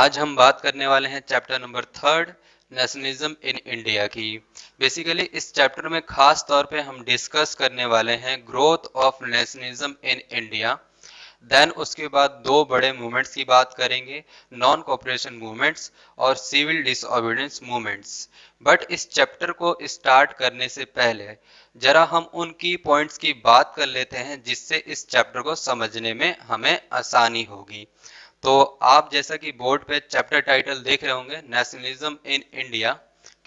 आज हम बात करने वाले हैं chapter number 3 nationalism in India की। बेसिकली इस चैप्टर में खास तौर पे हम डिस्कस करने वाले हैं growth of nationalism in India. Then उसके बाद दो बड़े मूवमेंट्स की बात करेंगे, नॉन कॉपरेशन मूवमेंट्स और सिविल डिसओबीडियंस मूवमेंट्स। बट इस चैप्टर को स्टार्ट करने से पहले जरा हम उन की पॉइंट्स की बात कर लेते हैं जिससे इस चैप्टर को समझने में हमें आसानी होगी। तो आप जैसा कि बोर्ड पे चैप्टर टाइटल देख रहे होंगे, नेशनलिज्म इन इंडिया।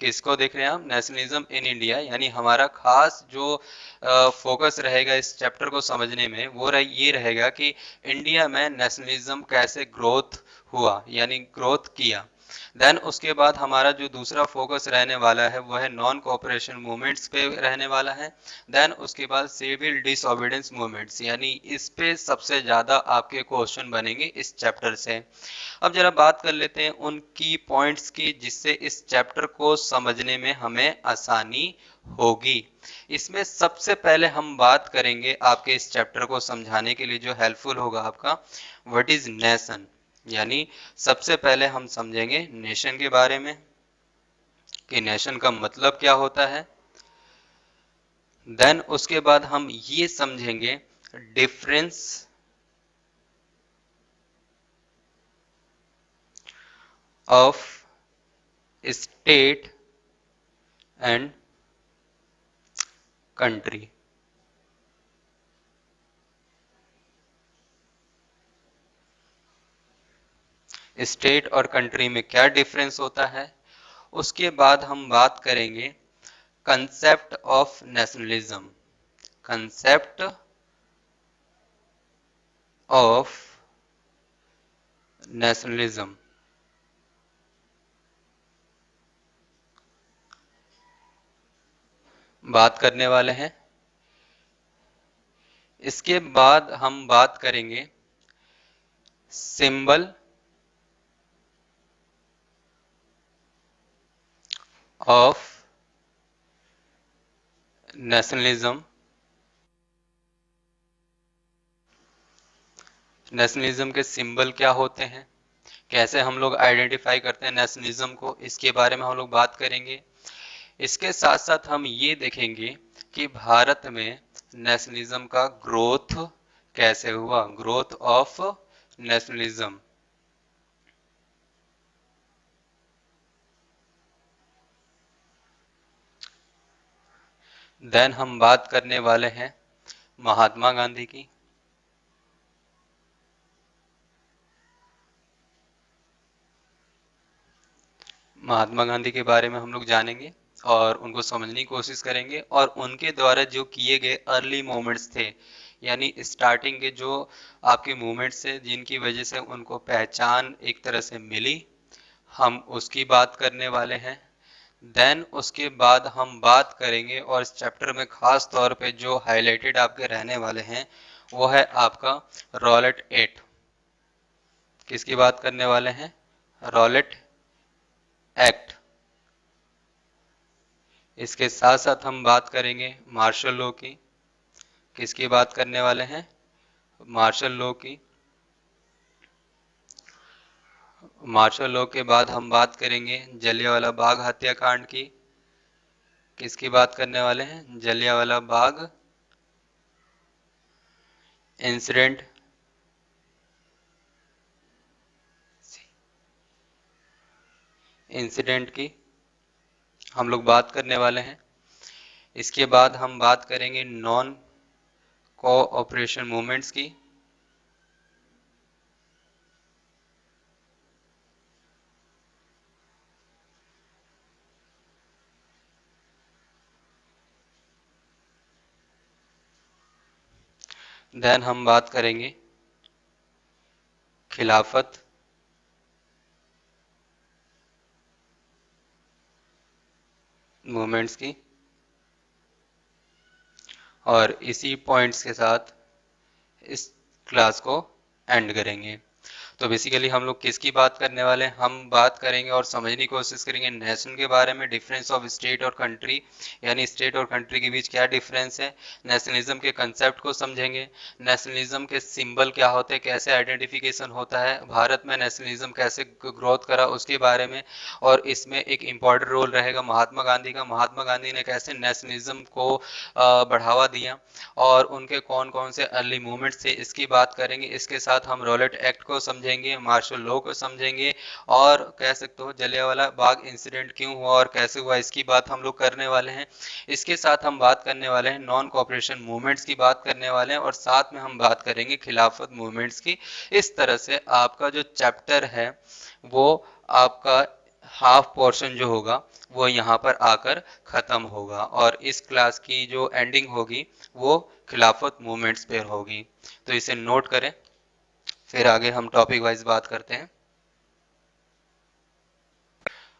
किसको देख रहे हैं आप? Nationalism in India. यानी हमारा खास जो फोकस रहेगा इस चैप्टर को समझने में वो ये रहेगा कि इंडिया में नेशनलिज्म कैसे ग्रोथ हुआ, यानी ग्रोथ किया। देन उसके बाद हमारा जो दूसरा फोकस रहने वाला है वो है नॉन कोऑपरेशन मूवमेंट्स पे रहने वाला है। देन उसके बाद सिविल डिसओबीडियंस मूवमेंट्स, यानी इस पे सबसे ज़्यादा आपके क्वेश्चन बनेंगे इस चैप्टर से। अब जरा बात कर लेते हैं उन की पॉइंट्स की जिससे इस चैप्टर को समझने में हमें आसानी होगी। इसमें सबसे पहले हम बात करेंगे आपके इस चैप्टर को समझाने के लिए जो हेल्पफुल होगा आपका, व्हाट इज नेशन। यानी सबसे पहले हम समझेंगे नेशन के बारे में कि नेशन का मतलब क्या होता है। देन उसके बाद हम ये समझेंगे difference of state and country. State और कंट्री में क्या डिफरेंस होता है। उसके बाद हम बात करेंगे concept of nationalism. Concept of nationalism बात करने वाले हैं। इसके बाद हम बात करेंगे सिंबल ऑफ नेशनलिज्म। नेशनलिज्म के सिंबल क्या होते हैं, कैसे हम लोग आइडेंटिफाई करते हैं नेशनलिज्म को, इसके बारे में हम लोग बात करेंगे। इसके साथ साथ हम ये देखेंगे कि भारत में नेशनलिज्म का ग्रोथ कैसे हुआ, ग्रोथ ऑफ नेशनलिज्म। देन हम बात करने वाले हैं महात्मा गांधी की। महात्मा गांधी के बारे में हम लोग जानेंगे और उनको समझने की कोशिश करेंगे और उनके द्वारा जो किए गए अर्ली मूवमेंट्स थे, यानी स्टार्टिंग के जो आपके मूवमेंट्स थे जिनकी वजह से उनको पहचान एक तरह से मिली, हम उसकी बात करने वाले हैं। देन उसके बाद हम बात करेंगे और इस चैप्टर में खास तौर पे जो हाईलाइटेड आपके रहने वाले हैं वो है आपका रॉलेट एक्ट। किसकी बात करने वाले हैं? Rowlatt act. इसके साथ साथ हम बात करेंगे मार्शल लॉ की। किसकी बात करने वाले हैं? मार्शल लॉ की। मार्शल लॉ के बाद हम बात करेंगे जलियांवाला बाग हत्याकांड की। किसकी बात करने वाले हैं? जलियांवाला बाग इंसिडेंट। इंसिडेंट की हम लोग बात करने वाले हैं। इसके बाद हम बात करेंगे नॉन कोऑपरेशन मूवमेंट्स की। देन हम बात करेंगे खिलाफत मूवमेंट्स की और इसी पॉइंट्स के साथ इस क्लास को एंड करेंगे। तो बेसिकली हम लोग किसकी बात करने वाले हैं, हम बात करेंगे और समझने की कोशिश करेंगे नेशन के बारे में, डिफरेंस ऑफ स्टेट और कंट्री, यानी स्टेट और कंट्री के बीच क्या डिफरेंस है, नेशनलिज्म के कंसेप्ट को समझेंगे, नेशनलिज्म के सिंबल क्या होते हैं, कैसे आइडेंटिफिकेशन होता है, भारत में नेशनलिज्म कैसे ग्रोथ करा उसके बारे में, और इसमें एक इम्पॉर्टेंट रोल रहेगा महात्मा गांधी का, महात्मा गांधी ने कैसे नेशनलिज्म को बढ़ावा दिया और उनके कौन कौन से अर्ली मूवमेंट्स थे इसकी बात करेंगे। इसके साथ हम रॉलेट एक्ट को समझेंगे, मार्शल लॉ को समझेंगे, और कह सकते हो जलियांवाला बाग इंसिडेंट क्यों हुआ और कैसे हुआ इसकी बात हम लोग करने वाले हैं। इसके साथ हम बात करने वाले हैं नॉन कोऑपरेशन मूवमेंट्स की बात करने वाले हैं, और साथ में हम बात करेंगे खिलाफत मूवमेंट्स की। इस तरह से आपका जो चैप्टर है वो आपका हाफ पोर्शन जो होगा वो यहाँ पर आकर ख़त्म होगा, और इस क्लास की जो एंडिंग होगी वो खिलाफत मूवमेंट्स पर होगी। तो इसे नोट करें, फिर आगे हम टॉपिक वाइज बात करते हैं।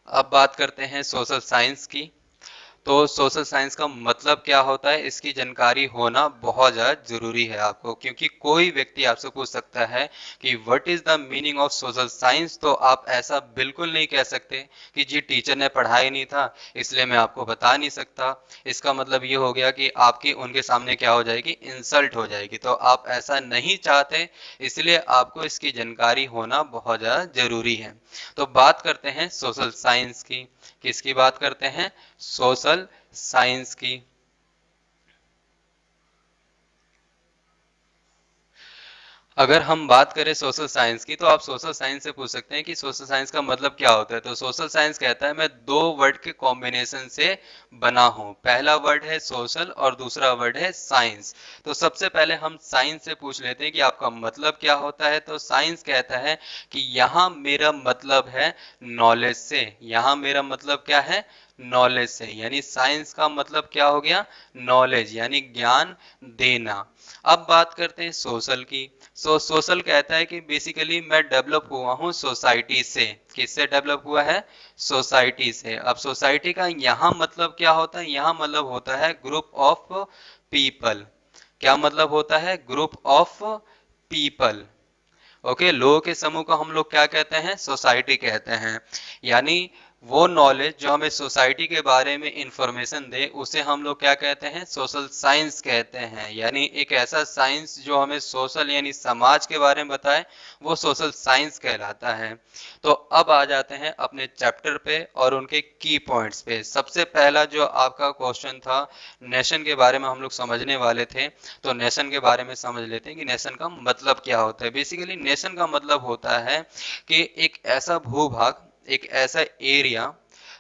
अब बात करते हैं सोशल साइंस की। तो सोशल साइंस का मतलब क्या होता है इसकी जानकारी होना बहुत ज़्यादा जरूरी है आपको, क्योंकि कोई व्यक्ति आपसे पूछ सकता है कि what is the meaning of social science, तो आप ऐसा बिल्कुल नहीं कह सकते कि जी टीचर ने पढ़ाया नहीं था इसलिए मैं आपको बता नहीं सकता। इसका मतलब ये हो गया कि आपकी उनके सामने क्या हो जाएगी, इंसल्ट हो जाएगी। तो आप ऐसा नहीं चाहते, इसलिए आपको इसकी जानकारी होना बहुत ज़्यादा जरूरी है। तो बात करते हैं सोशल साइंस की। किसकी बात करते हैं, सोशल साइंस की। अगर हम बात करें सोशल साइंस की, तो आप सोशल साइंस से पूछ सकते हैं कि सोशल साइंस का मतलब क्या होता है। तो सोशल साइंस कहता है मैं दो वर्ड के कॉम्बिनेशन से बना हूं, पहला वर्ड है सोशल और दूसरा वर्ड है साइंस। तो सबसे पहले हम साइंस से पूछ लेते हैं कि आपका मतलब क्या होता है। तो साइंस कहता है कि यहाँ मेरा मतलब है नॉलेज से, यहाँ मेरा मतलब क्या है, नॉलेज से, यानी साइंस का मतलब क्या हो गया, नॉलेज यानी ज्ञान देना। अब बात करते हैं सोशल की। सोशल कहता है कि बेसिकली मैं डेवलप हुआ हूँ सोसाइटी से। किससे डेवलप हुआ है, सोसाइटी से। अब सोसाइटी का यहाँ मतलब क्या होता है, यहाँ मतलब होता है ग्रुप ऑफ पीपल। क्या मतलब होता है, ग्रुप ऑफ पीपल। ओके, लोगों के समूह को हम लोग क्या कहते हैं, सोसाइटी कहते हैं। यानी वो नॉलेज जो हमें सोसाइटी के बारे में इंफॉर्मेशन दे उसे हम लोग क्या कहते हैं, सोशल साइंस कहते हैं। यानी एक ऐसा साइंस जो हमें सोशल यानी समाज के बारे में बताए वो सोशल साइंस कहलाता है। तो अब आ जाते हैं अपने चैप्टर पे और उनके की पॉइंट्स पे। सबसे पहला जो आपका क्वेश्चन था, नेशन के बारे में हम लोग समझने वाले थे। तो नेशन के बारे में समझ लेते हैं कि नेशन का मतलब क्या होता है। बेसिकली नेशन का मतलब होता है कि एक ऐसा भूभाग, एक ऐसा एरिया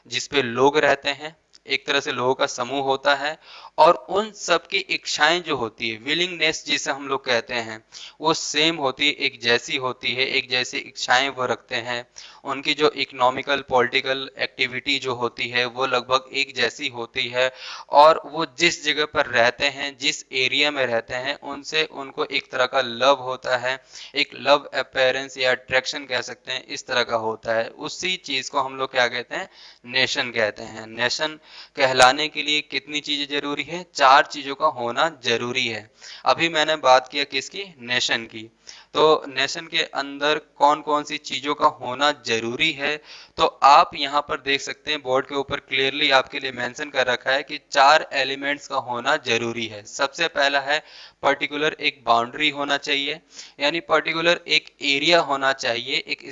जिस पे लोग रहते हैं, एक तरह से लोगों का समूह होता है, और उन सब की इच्छाएं जो होती है, विलिंगनेस जिसे हम लोग कहते हैं, वो सेम होती है, एक जैसी होती है, एक जैसी इच्छाएं वो रखते हैं। उनकी जो इकोनॉमिकल पॉलिटिकल एक्टिविटी जो होती है वो लगभग एक जैसी होती है, और वो जिस जगह पर रहते हैं, जिस एरिया में रहते हैं, उनसे उनको एक तरह का लव होता है, एक लव अपेयरेंस या अट्रैक्शन कह सकते हैं, इस तरह का होता है। उसी चीज को हम लोग क्या कहते हैं, नेशन कहते हैं। नेशन कहलाने के लिए कितनी चीजें जरूरी है, चार चीजों का होना जरूरी है। अभी मैंने बात किया किसकी, नेशन की। तो नेशन के अंदर कौन कौन सी चीजों का होना जरूरी है, तो आप यहाँ पर देख सकते हैं बोर्ड के ऊपर क्लियरली आपके लिए मेंशन कर रखा है कि चार एलिमेंट्स का होना जरूरी है। सबसे पहला है पर्टिकुलर एक बाउंड्री होना चाहिए, यानी पर्टिकुलर एक एरिया होना चाहिए, एक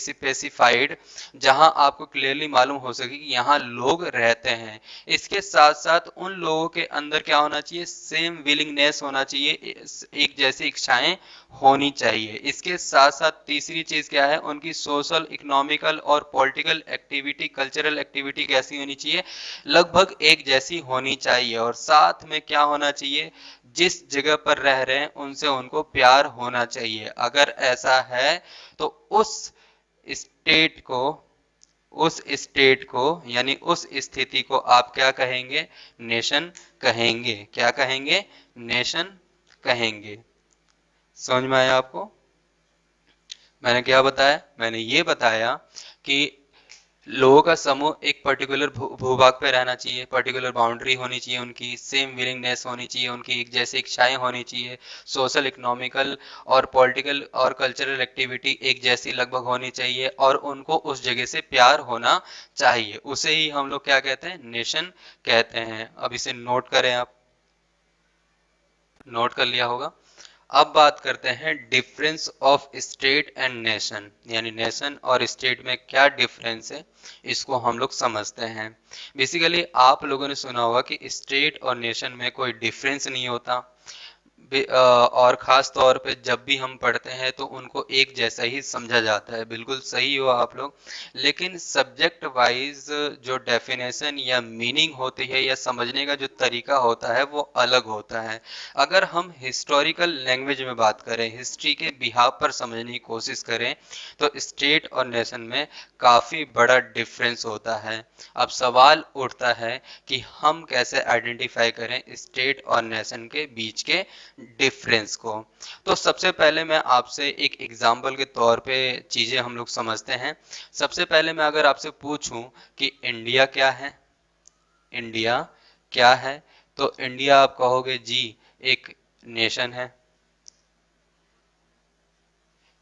स्पेसिफाइड, जहां आपको क्लियरली मालूम हो सके कि यहाँ लोग रहते हैं। इसके साथ साथ उन लोगों के अंदर क्या होना चाहिए, सेम विलिंगनेस होना चाहिए, एक जैसी इच्छाएं होनी चाहिए। इसके साथ साथ तीसरी चीज क्या है, उनकी सोशल, इकोनॉमिकल और पॉलिटिकल एक्टिविटी, कल्चरल एक्टिविटी कैसी होनी चाहिए, लगभग एक जैसी होनी चाहिए। और साथ में क्या होना चाहिए, जिस जगह पर रह रहे हैं उनसे उनको प्यार होना चाहिए। अगर ऐसा है तो स्टेट को उस स्टेट को यानी उस स्थिति को आप क्या कहेंगे, नेशन कहेंगे। क्या कहेंगे, नेशन कहेंगे। समझ में आया आपको? मैंने क्या बताया, मैंने ये बताया कि लोगों का समूह एक पर्टिकुलर भूभाग पे रहना चाहिए, पर्टिकुलर बाउंड्री होनी चाहिए, उनकी सेम विलिंगनेस होनी चाहिए, उनकी एक जैसी इच्छाएं होनी चाहिए, सोशल इकोनॉमिकल और पॉलिटिकल और कल्चरल एक्टिविटी एक जैसी लगभग होनी चाहिए, और उनको उस जगह से प्यार होना चाहिए। उसे ही हम लोग क्या कहते हैं, नेशन कहते हैं। अब इसे नोट करें, आप नोट कर लिया होगा। अब बात करते हैं difference of state and nation, यानी नेशन और स्टेट में क्या डिफरेंस है, इसको हम लोग समझते हैं। बेसिकली आप लोगों ने सुना होगा कि स्टेट और नेशन में कोई डिफरेंस नहीं होता, और ख़ास तौर पे जब भी हम पढ़ते हैं तो उनको एक जैसा ही समझा जाता है। बिल्कुल सही हो आप लोग। लेकिन सब्जेक्ट वाइज जो डेफिनेशन या मीनिंग होती है या समझने का जो तरीका होता है वो अलग होता है। अगर हम हिस्टोरिकल लैंग्वेज में बात करें, हिस्ट्री के बिहाव पर समझने की कोशिश करें, तो स्टेट और नेशन में काफ़ी बड़ा डिफरेंस होता है। अब सवाल उठता है कि हम कैसे आइडेंटिफाई करें स्टेट और नेशन के बीच के डिफरेंस को। तो सबसे पहले मैं आपसे एक एग्जाम्पल के तौर पे चीज़ें हम लोग समझते हैं। सबसे पहले मैं अगर आपसे पूछूं कि इंडिया क्या है, इंडिया क्या है, तो इंडिया आप कहोगे जी एक नेशन है,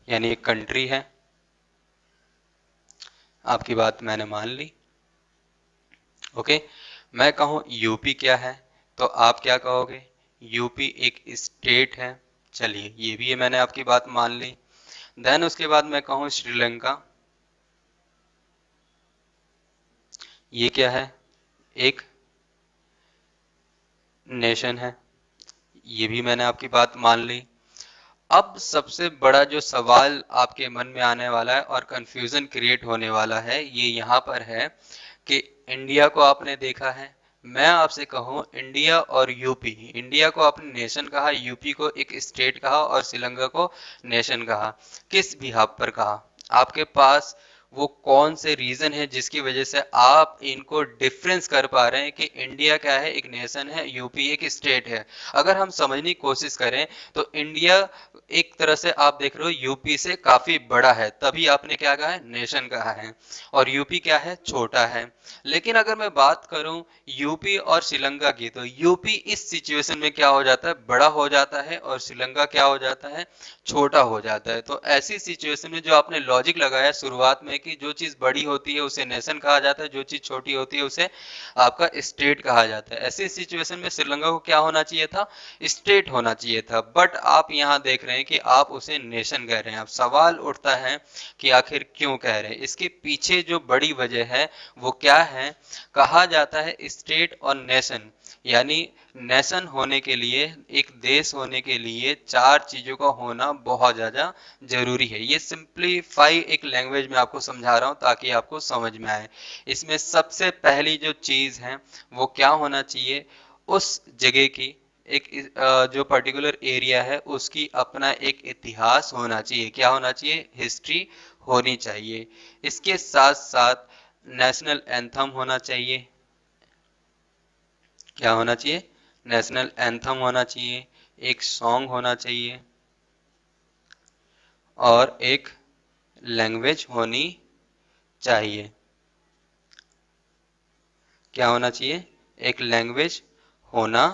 यानी एक कंट्री है। आपकी बात मैंने मान ली। ओके, मैं कहूँ यूपी क्या है, तो आप क्या कहोगे, यूपी एक स्टेट है। चलिए, ये भी है, मैंने आपकी बात मान ली। देन उसके बाद मैं कहूँ श्रीलंका, ये क्या है, एक नेशन है। ये भी मैंने आपकी बात मान ली। अब सबसे बड़ा जो सवाल आपके मन में आने वाला है और कंफ्यूजन क्रिएट होने वाला है, ये यहाँ पर है कि इंडिया को आपने देखा है, मैं आपसे कहूँ इंडिया और यूपी, इंडिया को आपने नेशन कहा, यूपी को एक स्टेट कहा और श्रीलंका को नेशन कहा, किस बिहाफ पर कहा? आपके पास वो कौन से रीजन है जिसकी वजह से आप इनको डिफरेंस कर पा रहे हैं कि इंडिया क्या है, एक नेशन है, यूपी एक स्टेट है? अगर हम समझने की कोशिश करें तो इंडिया एक तरह से आप देख रहे हो यूपी से काफी बड़ा है, तभी आपने क्या कहा है, नेशन कहा है, और यूपी क्या है, छोटा है। लेकिन अगर मैं बात करूं यूपी और श्रीलंका की, तो यूपी इस सिचुएशन में क्या हो जाता है, बड़ा हो जाता है, और श्रीलंका क्या हो जाता है, छोटा हो जाता है। तो ऐसी सिचुएशन में जो आपने लॉजिक लगाया शुरुआत में कि जो चीज बड़ी होती है उसे नेशन कहा जाता है, जो चीज छोटी होती है उसे आपका स्टेट कहा जाता है, ऐसी सिचुएशन में श्रीलंका को क्या होना चाहिए था, स्टेट होना चाहिए था। बट आप यहाँ देख रहे हैं कि आप उसे नेशन कह रहे हैं। अब सवाल उठता है कि आखिर क्यों कह रहे हैं, इसके पीछे जो बड़ी वजह है वो क्या है? कहा जाता है स्टेट और नेशन, यानी नेशन होने के लिए, एक देश होने के लिए चार चीजों का होना बहुत ज्यादा जरूरी है। ये सिंप्लीफाई एक लैंग्वेज में आपको समझा रहा हूं ताकि आपको समझ में आए। इसमें सबसे पहली जो चीज है वो क्या होना चाहिए, उस जगह की एक जो पर्टिकुलर एरिया है उसकी अपना एक इतिहास होना चाहिए। क्या होना चाहिए? हिस्ट्री होनी चाहिए। इसके साथ साथ नेशनल एंथम होना चाहिए। क्या होना चाहिए? नेशनल एंथम होना चाहिए, एक सॉन्ग होना चाहिए, और एक लैंग्वेज होनी चाहिए। क्या होना चाहिए? एक लैंग्वेज होना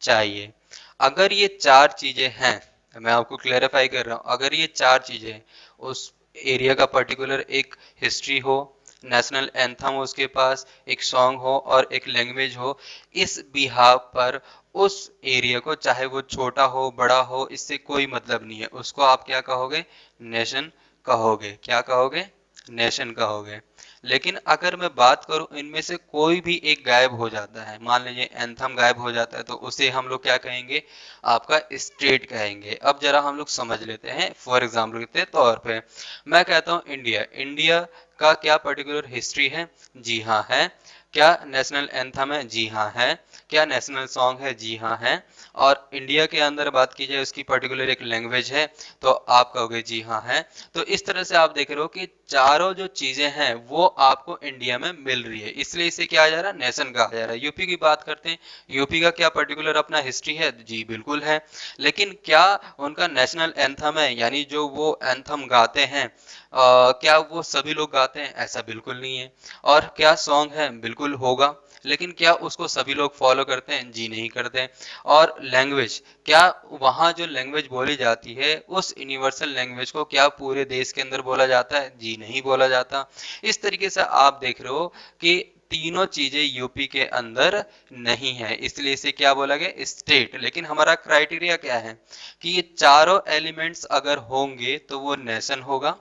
चाहिए। अगर ये चार चीजें हैं, मैं आपको क्लेरिफाई कर रहा हूं, अगर ये चार चीजें, उस एरिया का पर्टिकुलर एक हिस्ट्री हो, नेशनल एंथम हो उसके पास, एक सॉन्ग हो और एक लैंग्वेज हो, इस बिहाव पर उस एरिया को, चाहे वो छोटा हो बड़ा हो, इससे कोई मतलब नहीं है, उसको आप क्या कहोगे? नेशन कहोगे। क्या कहोगे? नेशन कहोगे। लेकिन अगर मैं बात करूं इनमें से कोई भी एक गायब हो जाता है, मान लीजिए एंथम गायब हो जाता है, तो उसे हम लोग क्या कहेंगे? आपका स्टेट कहेंगे। अब जरा हम लोग समझ लेते हैं, फॉर एग्जाम्पल के तौर पे मैं कहता हूं इंडिया, इंडिया का क्या पर्टिकुलर हिस्ट्री है? जी हाँ है। क्या नेशनल एंथम है? जी हाँ है। क्या नेशनल सॉन्ग है? जी हाँ है। और इंडिया के अंदर बात की जाए उसकी पर्टिकुलर एक लैंग्वेज है, तो आप कहोगे जी हाँ है। तो इस तरह से आप देख रहे हो कि चारों जो चीजें हैं वो आपको इंडिया में मिल रही है, इसलिए इसे क्या जा रहा है, नेशन कहा जा रहा है। यूपी की बात करते हैं, यूपी का क्या पर्टिकुलर अपना हिस्ट्री है, जी बिल्कुल है, लेकिन क्या उनका नेशनल एंथम है, यानी जो वो एंथम गाते हैं क्या वो सभी लोग गाते हैं, ऐसा बिल्कुल नहीं है। और क्या सॉन्ग है, बिल्कुल होगा, लेकिन क्या उसको सभी लोग फॉलो करते हैं, जी नहीं करते। और लैंग्वेज, क्या वहाँ जो लैंग्वेज बोली जाती है उस यूनिवर्सल लैंग्वेज को क्या पूरे देश के अंदर बोला जाता है, जी नहीं बोला जाता। इस तरीके से आप देख रहे हो कि तीनों चीजें यूपी के अंदर नहीं है, इसलिए इसे क्या बोला गया, स्टेट। लेकिन हमारा क्राइटेरिया क्या है कि ये चारों एलिमेंट्स अगर होंगे तो वो नेशन होगा,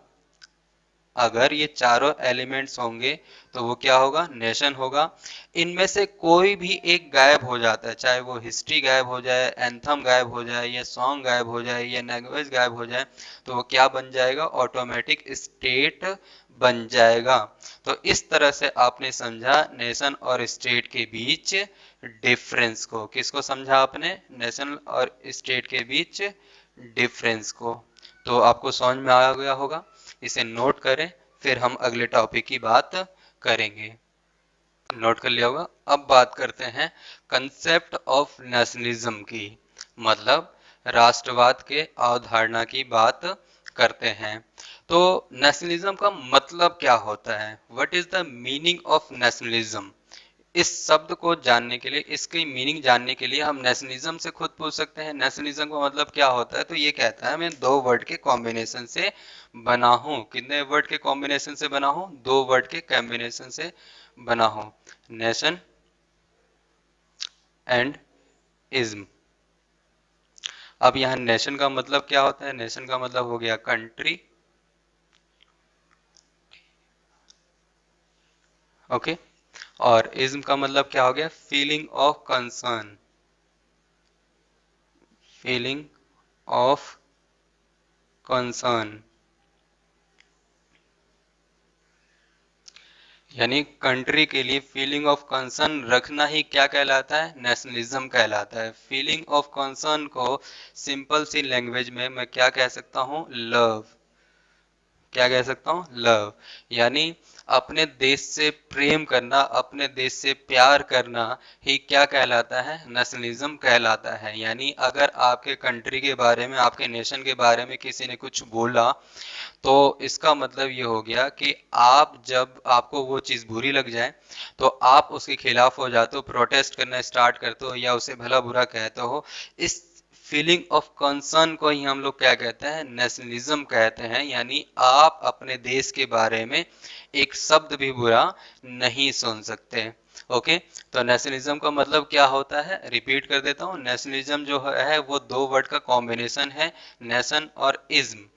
अगर ये चारों एलिमेंट्स होंगे तो वो क्या होगा, नेशन होगा। इनमें से कोई भी एक गायब हो जाता है, चाहे वो हिस्ट्री गायब हो जाए, एंथम गायब हो जाए, या सॉन्ग गायब हो जाए, या लैंग्वेज गायब हो जाए, तो वो क्या बन जाएगा, ऑटोमेटिक स्टेट बन जाएगा। तो इस तरह से आपने समझा नेशन और स्टेट के बीच डिफरेंस को। किसको समझा आपने, नेशन और स्टेट के बीच डिफरेंस को। तो आपको समझ में आ गया होगा, इसे नोट करें, फिर हम अगले टॉपिक की बात करेंगे। नोट कर लिया होगा। अब बात करते हैं कंसेप्ट ऑफ नेशनलिज्म की, मतलब राष्ट्रवाद के अवधारणा की बात करते हैं। तो नेशनलिज्म का मतलब क्या होता है, what is the meaning of nationalism. इस शब्द को जानने के लिए, इसकी मीनिंग जानने के लिए हम नेशनलिज्म से खुद पूछ सकते हैं नेशनलिज्म का मतलब क्या होता है। तो ये कहता है मैं दो वर्ड के कॉम्बिनेशन से बना हूं। कितने वर्ड के कॉम्बिनेशन से बना हूं, दो वर्ड के कॉम्बिनेशन से बना हूं, नेशन एंड इज्म। अब यहाँ नेशन का मतलब क्या होता है, नेशन का मतलब हो गया कंट्री, ओके। और इज्म का मतलब क्या हो गया, feeling of concern, feeling of concern. यानी कंट्री के लिए फीलिंग ऑफ कंसर्न रखना ही क्या कहलाता है, नेशनलिज्म कहलाता है। फीलिंग ऑफ कंसर्न को सिंपल सी लैंग्वेज में मैं क्या कह सकता हूँ, लव। क्या कह सकता हूँ, लव। यानी अपने देश से प्रेम करना, अपने देश से प्यार करना ही क्या कहलाता है, नेशनलिज्म कहलाता है। यानी अगर आपके कंट्री के बारे में, आपके नेशन के बारे में किसी ने कुछ बोला, तो इसका मतलब ये हो गया कि आप जब आपको वो चीज़ बुरी लग जाए तो आप उसके खिलाफ हो जाते हो, प्रोटेस्ट करना स्टार्ट करते हो, या उसे भला बुरा कहते हो। इस फीलिंग ऑफ कंसर्न को ही हम लोग क्या कहते हैं, नेशनलिज्म कहते हैं। यानी आप अपने देश के बारे में एक शब्द भी बुरा नहीं सुन सकते। ओके, तो नेशनलिज्म का मतलब क्या होता है, रिपीट कर देता हूँ। नेशनलिज्म जो है वो दो वर्ड का कॉम्बिनेशन है, नेशन और इज्म।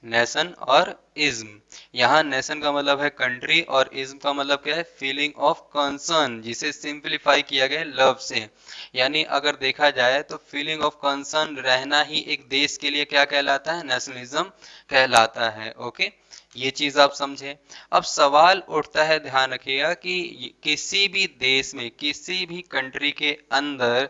नेशन और इज्म, यहाँ नेशन का मतलब है कंट्री और इज्म का मतलब क्या है, फीलिंग ऑफ कंसर्न, जिसे सिंपलीफाई किया गया लव से। यानी अगर देखा जाए तो फीलिंग ऑफ कंसर्न रहना ही एक देश के लिए क्या कहलाता है, नेशनलिज्म कहलाता है। ओके, ये चीज आप समझे। अब सवाल उठता है, ध्यान रखिएगा कि किसी भी देश में, किसी भी कंट्री के अंदर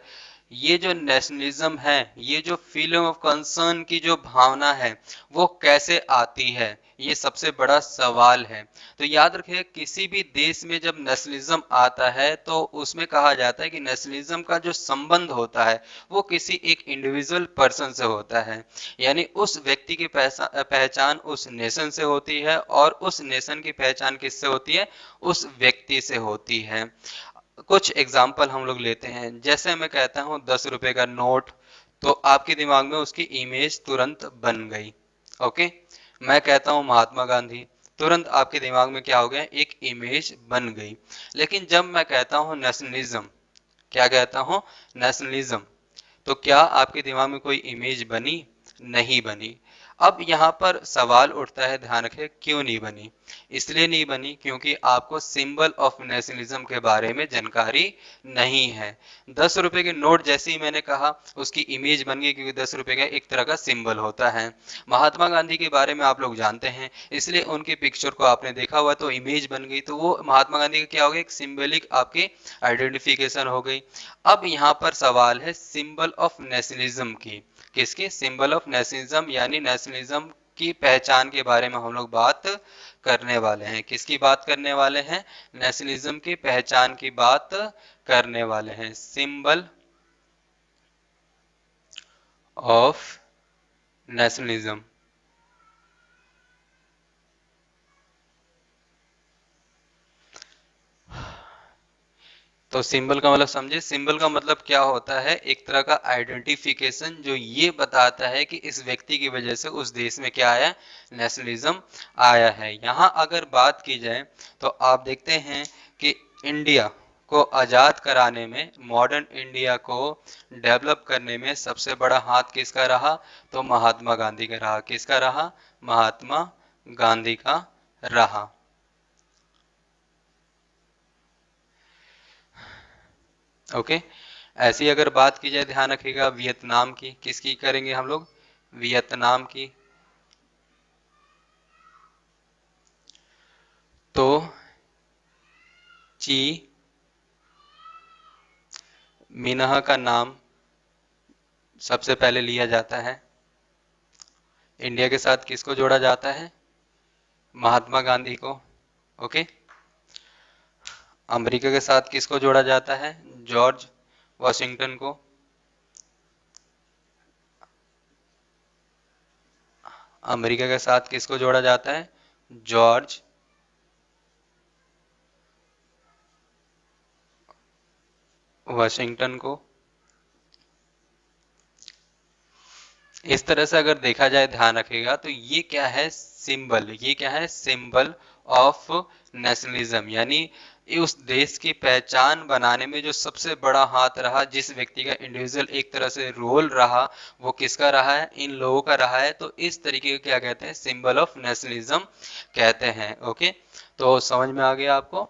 ये जो नेशनलिज्म है, ये जो फीलिंग ऑफ कंसर्न की जो भावना है, वो कैसे आती है, ये सबसे बड़ा सवाल है। तो याद रखिए, किसी भी देश में जब नेशनलिज्म आता है तो उसमें कहा जाता है कि नेशनलिज्म का जो संबंध होता है वो किसी एक इंडिविजुअल पर्सन से होता है। यानी उस व्यक्ति की पहचान उस नेशन से होती है, और उस नेशन की पहचान किससे होती है, उस व्यक्ति से होती है। कुछ एग्जाम्पल हम लोग लेते हैं, जैसे मैं कहता हूँ 10 रुपए का नोट, तो आपके दिमाग में उसकी इमेज तुरंत बन गई। ओके, मैं कहता हूँ महात्मा गांधी, तुरंत आपके दिमाग में क्या हो गया, एक इमेज बन गई। लेकिन जब मैं कहता हूँ नेशनलिज्म, क्या कहता हूँ, नेशनलिज्म, तो क्या आपके दिमाग में कोई इमेज बनी, नहीं बनी। अब यहाँ पर सवाल उठता है, ध्यान रखें, क्यों नहीं बनी। इसलिए नहीं बनी क्योंकि आपको सिंबल ऑफ नेशनलिज्म के बारे में जानकारी नहीं है। 10 रुपए के नोट जैसे ही मैंने कहा उसकी इमेज बन गई, क्योंकि 10 रुपए का एक तरह का सिंबल होता है। महात्मा गांधी के बारे में आप लोग जानते हैं, इसलिए उनके पिक्चर को आपने देखा हुआ तो इमेज बन गई, तो वो महात्मा गांधी का क्या हो गया, एक सिंबलिक आपकी आइडेंटिफिकेशन हो गई। अब यहाँ पर सवाल है सिंबल ऑफ नेशनलिज्म की, किसके, सिंबल ऑफ नेशनलिज्म, यानी नेशनलिज्म की पहचान के बारे में हम लोग बात करने वाले हैं। किसकी बात करने वाले हैं? नेशनलिज्म की पहचान की बात करने वाले हैं। Symbol of nationalism. तो सिंबल का मतलब समझे। सिंबल का मतलब क्या होता है? एक तरह का आइडेंटिफिकेशन जो ये बताता है कि इस व्यक्ति की वजह से उस देश में क्या आया? नेशनलिज्म आया है। यहाँ अगर बात की जाए तो आप देखते हैं कि इंडिया को आज़ाद कराने में, मॉडर्न इंडिया को डेवलप करने में सबसे बड़ा हाथ किसका रहा? तो महात्मा गांधी का रहा। किसका रहा? महात्मा गांधी का रहा। ओके। ऐसी अगर बात की जाए, ध्यान रखिएगा, वियतनाम की, किसकी करेंगे हम लोग? वियतनाम की। तो ची मिन्ह का नाम सबसे पहले लिया जाता है। इंडिया के साथ किसको जोड़ा जाता है? महात्मा गांधी को। ओके। अमेरिका के साथ किसको जोड़ा जाता है? जॉर्ज वॉशिंगटन को। अमेरिका के साथ किसको जोड़ा जाता है? जॉर्ज वॉशिंगटन को। इस तरह से अगर देखा जाए, ध्यान रखिएगा, तो ये क्या है? सिंबल। ये क्या है? सिंबल ऑफ नेशनलिज्म, यानी ये उस देश की पहचान बनाने में जो सबसे बड़ा हाथ रहा, जिस व्यक्ति का इंडिविजुअल एक तरह से रोल रहा, वो किसका रहा है? इन लोगों का रहा है। तो इस तरीके को क्या कहते हैं? सिंबल ऑफ नेशनलिज्म कहते हैं। ओके, तो समझ में आ गया आपको?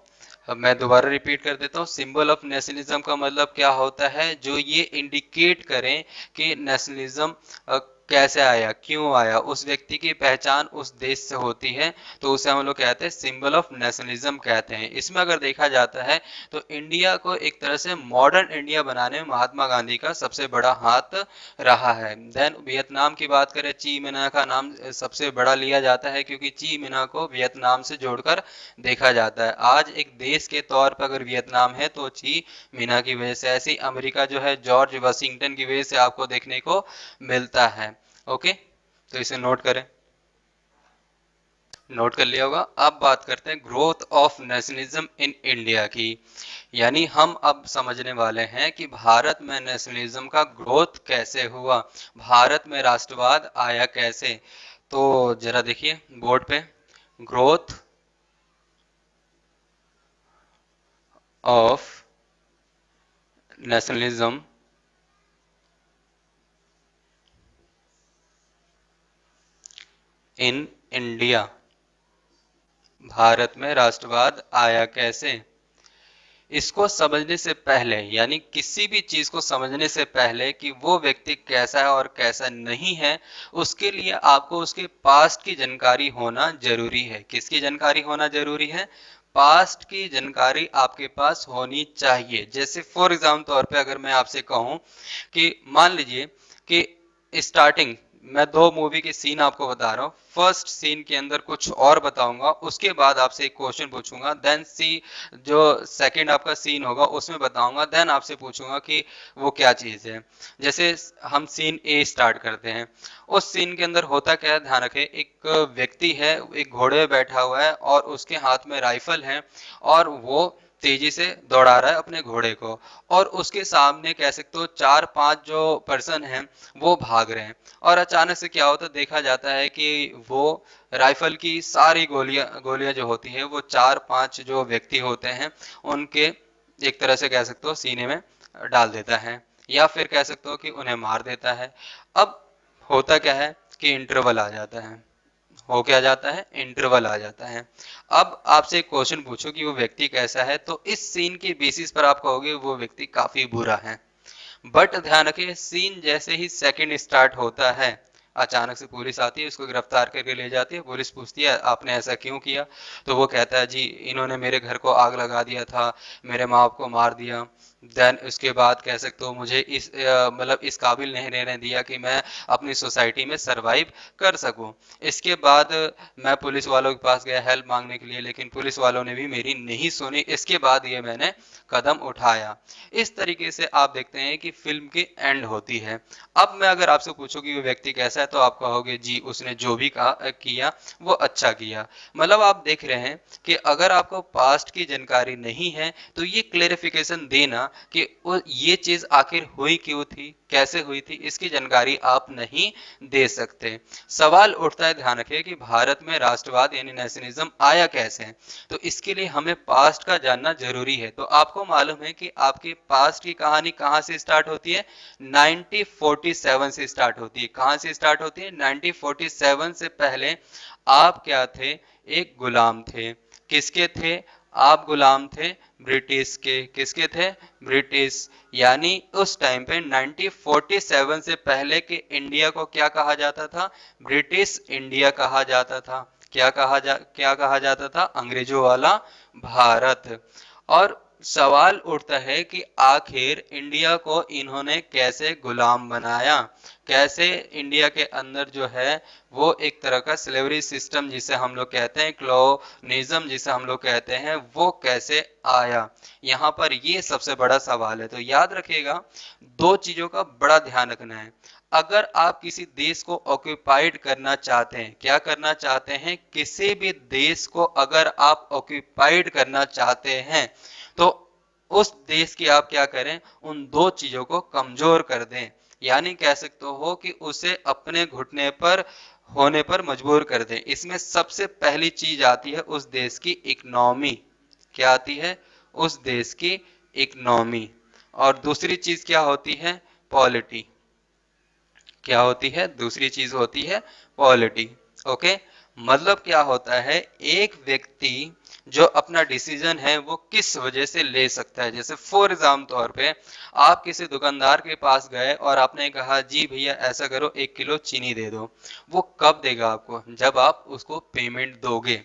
अब मैं दोबारा रिपीट कर देता हूँ। सिंबल ऑफ नेशनलिज्म का मतलब क्या होता है? जो ये इंडिकेट करें कि नेशनलिज्म कैसे आया, क्यों आया, उस व्यक्ति की पहचान उस देश से होती है, तो उसे हम लोग कहते हैं सिंबल ऑफ नेशनलिज्म कहते हैं। इसमें अगर देखा जाता है तो इंडिया को एक तरह से मॉडर्न इंडिया बनाने में महात्मा गांधी का सबसे बड़ा हाथ रहा है। देन वियतनाम की बात करें, ची मिन्ह का नाम सबसे बड़ा लिया जाता है, क्योंकि ची मिन्ह को वियतनाम से जोड़कर देखा जाता है। आज एक देश के तौर पर अगर वियतनाम है तो ची मिन्ह की वजह से। ऐसे ही अमेरिका जो है जॉर्ज वाशिंगटन की वजह से आपको देखने को मिलता है। ओके, तो इसे नोट करें। नोट कर लिया होगा। अब बात करते हैं growth of nationalism in India की, यानी हम अब समझने वाले हैं कि भारत में नेशनलिज्म का ग्रोथ कैसे हुआ, भारत में राष्ट्रवाद आया कैसे। तो जरा देखिए बोर्ड पे, growth of nationalism in India, Bharat में राष्ट्रवाद आया कैसे। इसको समझने से पहले, यानी किसी भी चीज को समझने से पहले कि वो व्यक्ति कैसा है और कैसा नहीं है, उसके लिए आपको उसके पास्ट की जानकारी होना जरूरी है। किसकी जानकारी होना जरूरी है? पास्ट की जानकारी आपके पास होनी चाहिए। जैसे फॉर एग्जाम्पल तौर पे अगर मैं आपसे कहूं कि मान लीजिए कि स्टार्टिंग, मैं दो मूवी के सीन आपको बता रहा हूँ। फर्स्ट सीन के अंदर कुछ और बताऊंगा, उसके बाद आपसे एक क्वेश्चन पूछूंगा, देन सी जो सेकंड आपका सीन होगा उसमें बताऊंगा, देन आपसे पूछूंगा कि वो क्या चीज है। जैसे हम सीन ए स्टार्ट करते हैं। उस सीन के अंदर होता क्या है, ध्यान रखें। एक व्यक्ति है, एक घोड़े पे बैठा हुआ है और उसके हाथ में राइफल है और वो तेजी से दौड़ा रहा है अपने घोड़े को, और उसके सामने कह सकते हो चार पांच जो पर्सन हैं वो भाग रहे हैं। और अचानक से क्या होता है, देखा जाता है कि वो राइफल की सारी गोलियां गोलियां जो होती है वो चार पांच जो व्यक्ति होते हैं उनके एक तरह से कह सकते हो सीने में डाल देता है, या फिर कह सकते हो कि उन्हें मार देता है। अब होता क्या है कि इंटरवल आ जाता है। हो क्या जाता है? इंटरवल आ जाता है। अब आपसे एक क्वेश्चन पूछो कि वो व्यक्ति कैसा है, तो इस सीन के बेसिस पर आप कहोगे वो व्यक्ति काफी बुरा है। बट ध्यान रखिए, सीन जैसे ही सेकंड स्टार्ट होता है, अचानक से पुलिस आती है, उसको गिरफ्तार करके ले जाती है। पुलिस पूछती है आपने ऐसा क्यों किया, तो वो कहता है जी इन्होंने मेरे घर को आग लगा दिया था, मेरे माँ बाप को मार दिया। देन उसके बाद कह सकते हो मुझे मतलब इस काबिल नहीं रहने दिया कि मैं अपनी सोसाइटी में सरवाइव कर सकूं। इसके बाद मैं पुलिस वालों के पास गया हेल्प मांगने के लिए, लेकिन पुलिस वालों ने भी मेरी नहीं सुनी। इसके बाद ये मैंने कदम उठाया। इस तरीके से आप देखते हैं कि फिल्म की एंड होती है। अब मैं अगर आपसे पूछूं कि वो व्यक्ति कैसा है, तो आप कहोगे जी उसने जो भी कहा किया वो अच्छा किया। मतलब आप देख रहे हैं कि अगर आपको पास्ट की जानकारी नहीं है तो ये क्लेरिफिकेशन देना कि वो ये चीज आखिर हुई क्यों थी, कैसे हुई थी, इसकी जानकारी आप नहीं दे सकते। सवाल उठता है, ध्यान रखिए, कि भारत में राष्ट्रवाद यानी नेशनलिज्म आया कैसे। तो इसके लिए हमें पास्ट का जानना जरूरी है। तो आपको मालूम है कि आपकी पास्ट की कहानी कहां से स्टार्ट होती है, 1947 से स्टार्ट होती है। कहां से स्टार्ट होती है, 1947 से पहले आप क्या थे, एक गुलाम थे। किसके थे, आप गुलाम थे ब्रिटिश के। किसके थे, ब्रिटिश। यानी उस टाइम पे 1947 से पहले के इंडिया को क्या कहा जाता था, ब्रिटिश इंडिया कहा जाता था। क्या कहा जाता था, अंग्रेजों वाला भारत। और सवाल उठता है कि आखिर इंडिया को इन्होंने कैसे गुलाम बनाया, कैसे इंडिया के अंदर जो है वो एक तरह का स्लेवरी सिस्टम जिसे हम लोग कहते हैं, क्लोनिज्म जिसे हम लोग कहते हैं, वो कैसे आया। यहाँ पर ये सबसे बड़ा सवाल है। तो याद रखिएगा, दो चीजों का बड़ा ध्यान रखना है। अगर आप किसी देश को ऑक्यूपाइड करना चाहते हैं, क्या करना चाहते हैं, किसी भी देश को अगर आप ऑक्यूपाइड करना चाहते हैं तो उस देश की आप क्या करें, उन दो चीजों को कमजोर कर दें। यानी कह सकते हो कि उसे अपने घुटने पर होने पर मजबूर कर दें। इसमें सबसे पहली चीज आती है उस देश की इकोनॉमी। क्या आती है, उस देश की इकोनॉमी। और दूसरी चीज क्या होती है, पॉलिटी। क्या होती है, दूसरी चीज होती है पॉलिटी। ओके, मतलब क्या होता है, एक व्यक्ति जो अपना डिसीजन है वो किस वजह से ले सकता है। जैसे फॉर एग्जाम्पल तौर पे आप किसी दुकानदार के पास गए और आपने कहा जी भैया ऐसा करो 1 किलो चीनी दे दो। वो कब देगा आपको, जब आप उसको पेमेंट दोगे।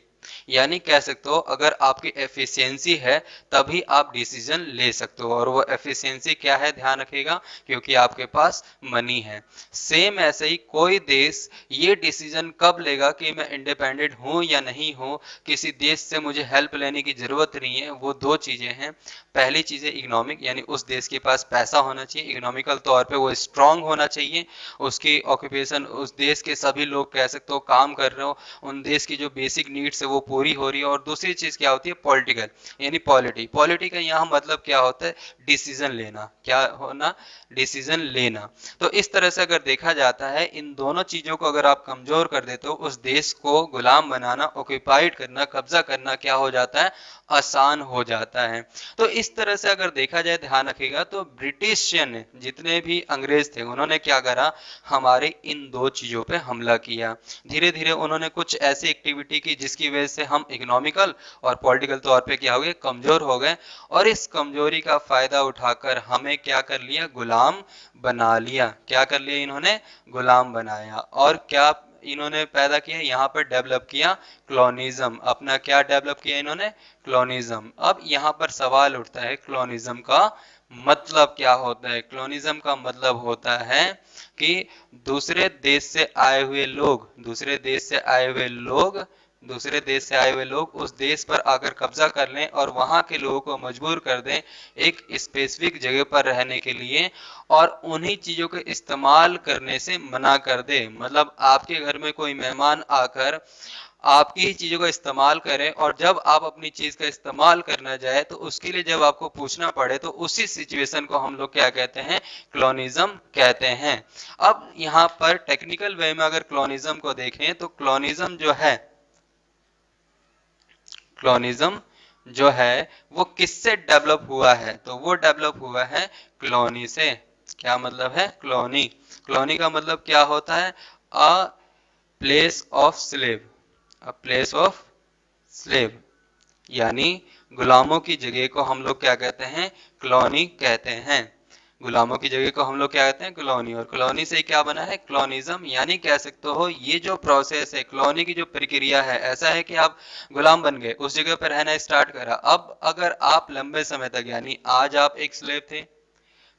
यानी कह सकते हो अगर आपकी एफिशिएंसी है तभी आप डिसीजन ले सकते हो। और वो एफिशिएंसी क्या है, ध्यान रखिएगा, क्योंकि आपके पास मनी है। सेम ऐसे ही कोई देश ये डिसीजन कब लेगा कि मैं इंडिपेंडेंट हूं या नहीं हूं, किसी देश से मुझे हेल्प लेने की जरूरत नहीं है। वो दो चीजें हैं। पहली चीज है इकोनॉमिक, यानी उस देश के पास पैसा होना चाहिए, इकोनॉमिकल तौर पे वो स्ट्रांग होना चाहिए, उसकी ऑक्यूपेशन, उस देश के सभी लोग कह सकते हो काम कर रहे हो, उन देश की जो बेसिक नीड्स है वो पूरी हो रही है। और दूसरी चीज क्या होती है, पॉलिटिकल, यानी पॉलिटी। पॉलिटी का यहाँ मतलब क्या होता है, डिसीजन लेना। क्या होना, डिसीजन लेना। तो इस तरह से अगर देखा जाता है, इन दोनों चीजों को अगर आप कमजोर कर देते हो, उस देश को गुलाम बनाना, ऑक्यूपाइड करना, कब्जा करना क्या हो जाता है, आसान हो जाता है। तो इस तरह से अगर देखा जाए, ध्यान रखिएगा, तो ब्रिटिशियन जितने भी अंग्रेज थे उन्होंने क्या करा, हमारे इन दो चीजों पे हमला किया। धीरे धीरे उन्होंने कुछ ऐसी एक्टिविटी की जिसकी वजह से हम इकोनॉमिकल और पॉलिटिकल तौर पे क्या हो गए, कमजोर हो गए। और इस कमजोरी का फायदा उठाकर हमें क्या कर लिया, गुलाम बना लिया। क्या कर लिया इन्होंने, गुलाम बनाया। और क्या इन्होंने पैदा किया, यहाँ पर डेवलप किया क्लोनिज्म। अपना क्या डेवलप किया इन्होंने, क्लोनिज्म। अब यहाँ पर सवाल उठता है, क्लोनिज्म का मतलब क्या होता है। क्लोनिज्म का मतलब होता है कि दूसरे देश से आए हुए लोग, दूसरे देश से आए हुए लोग उस देश पर आकर कब्जा कर लें और वहां के लोगों को मजबूर कर दें एक स्पेसिफिक जगह पर रहने के लिए, और उन्हीं चीजों को इस्तेमाल करने से मना कर दे। मतलब आपके घर में कोई मेहमान आकर आपकी ही चीजों का इस्तेमाल करे, और जब आप अपनी चीज का इस्तेमाल करना जाए तो उसके लिए जब आपको पूछना पड़े, तो उसी सिचुएशन को हम लोग क्या कहते हैं, क्लोनिज्म कहते हैं। अब यहाँ पर टेक्निकल वे में अगर क्लोनिज्म को देखें तो क्लोनिज्म जो है वो किससे डेवलप हुआ है, तो वो डेवलप हुआ है क्लोनी से। क्या मतलब है, क्लोनी। क्लोनी का मतलब क्या होता है, a place of slave, a place of slave, यानी गुलामों की जगह को हम लोग क्या कहते हैं, कॉलोनी कहते हैं। गुलामों की जगह को हम लोग क्या कहते हैं, कॉलोनी, और कॉलोनी से क्या बना है, कॉलोनिज्म। यानी कह सकते हो ये जो प्रोसेस है, कॉलोनी की जो प्रक्रिया है, ऐसा है कि आप गुलाम बन गए, उस जगह पर रहना स्टार्ट करा। अब अगर आप लंबे समय तक, यानी आज आप एक स्लेव थे,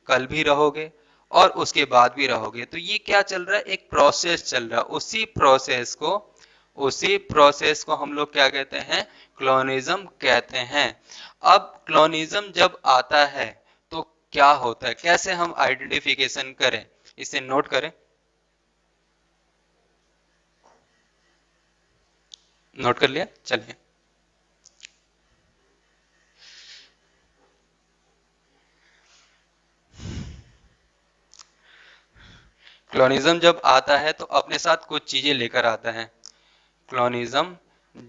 कल भी रहोगे और उसके बाद भी रहोगे, तो ये क्या चल रहा है, एक प्रोसेस चल रहा है। उसी प्रोसेस को हम लोग क्या कहते हैं, क्लोनिज्म कहते हैं। अब क्लोनिज्म जब आता है तो क्या होता है, कैसे हम आइडेंटिफिकेशन करें, इसे नोट करें। नोट कर लिया, चलिए। क्लोनिज्म जब आता है तो अपने साथ कुछ चीजें लेकर आता है। क्लोनिज्म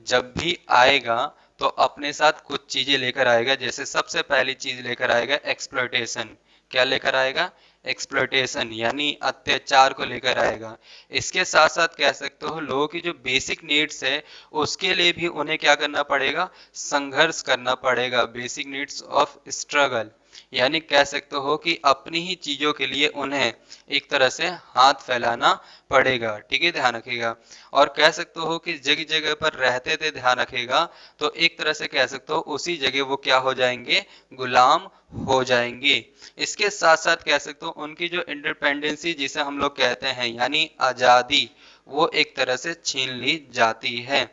जब भी आएगा तो अपने साथ कुछ चीजें लेकर आएगा। जैसे सबसे पहली चीज लेकर आएगा एक्सप्लॉयटेशन। क्या लेकर आएगा, एक्सप्लॉयटेशन, यानी अत्याचार को लेकर आएगा। इसके साथ साथ कह सकते हो लोगों की जो बेसिक नीड्स है उसके लिए भी उन्हें क्या करना पड़ेगा, संघर्ष करना पड़ेगा। बेसिक नीड्स ऑफ स्ट्रगल, यानी कह सकते हो कि अपनी ही चीजों के लिए उन्हें एक तरह से हाथ फैलाना पड़ेगा। ठीक है, ध्यान रखिएगा। और कह सकते हो कि जगह जगह पर रहते थे, ध्यान रखिएगा, तो एक तरह से कह सकते हो उसी जगह वो क्या हो जाएंगे, गुलाम हो जाएंगे। इसके साथ साथ कह सकते हो उनकी जो इंडिपेंडेंसी जिसे हम लोग कहते हैं, यानी आजादी, वो एक तरह से छीन ली जाती है।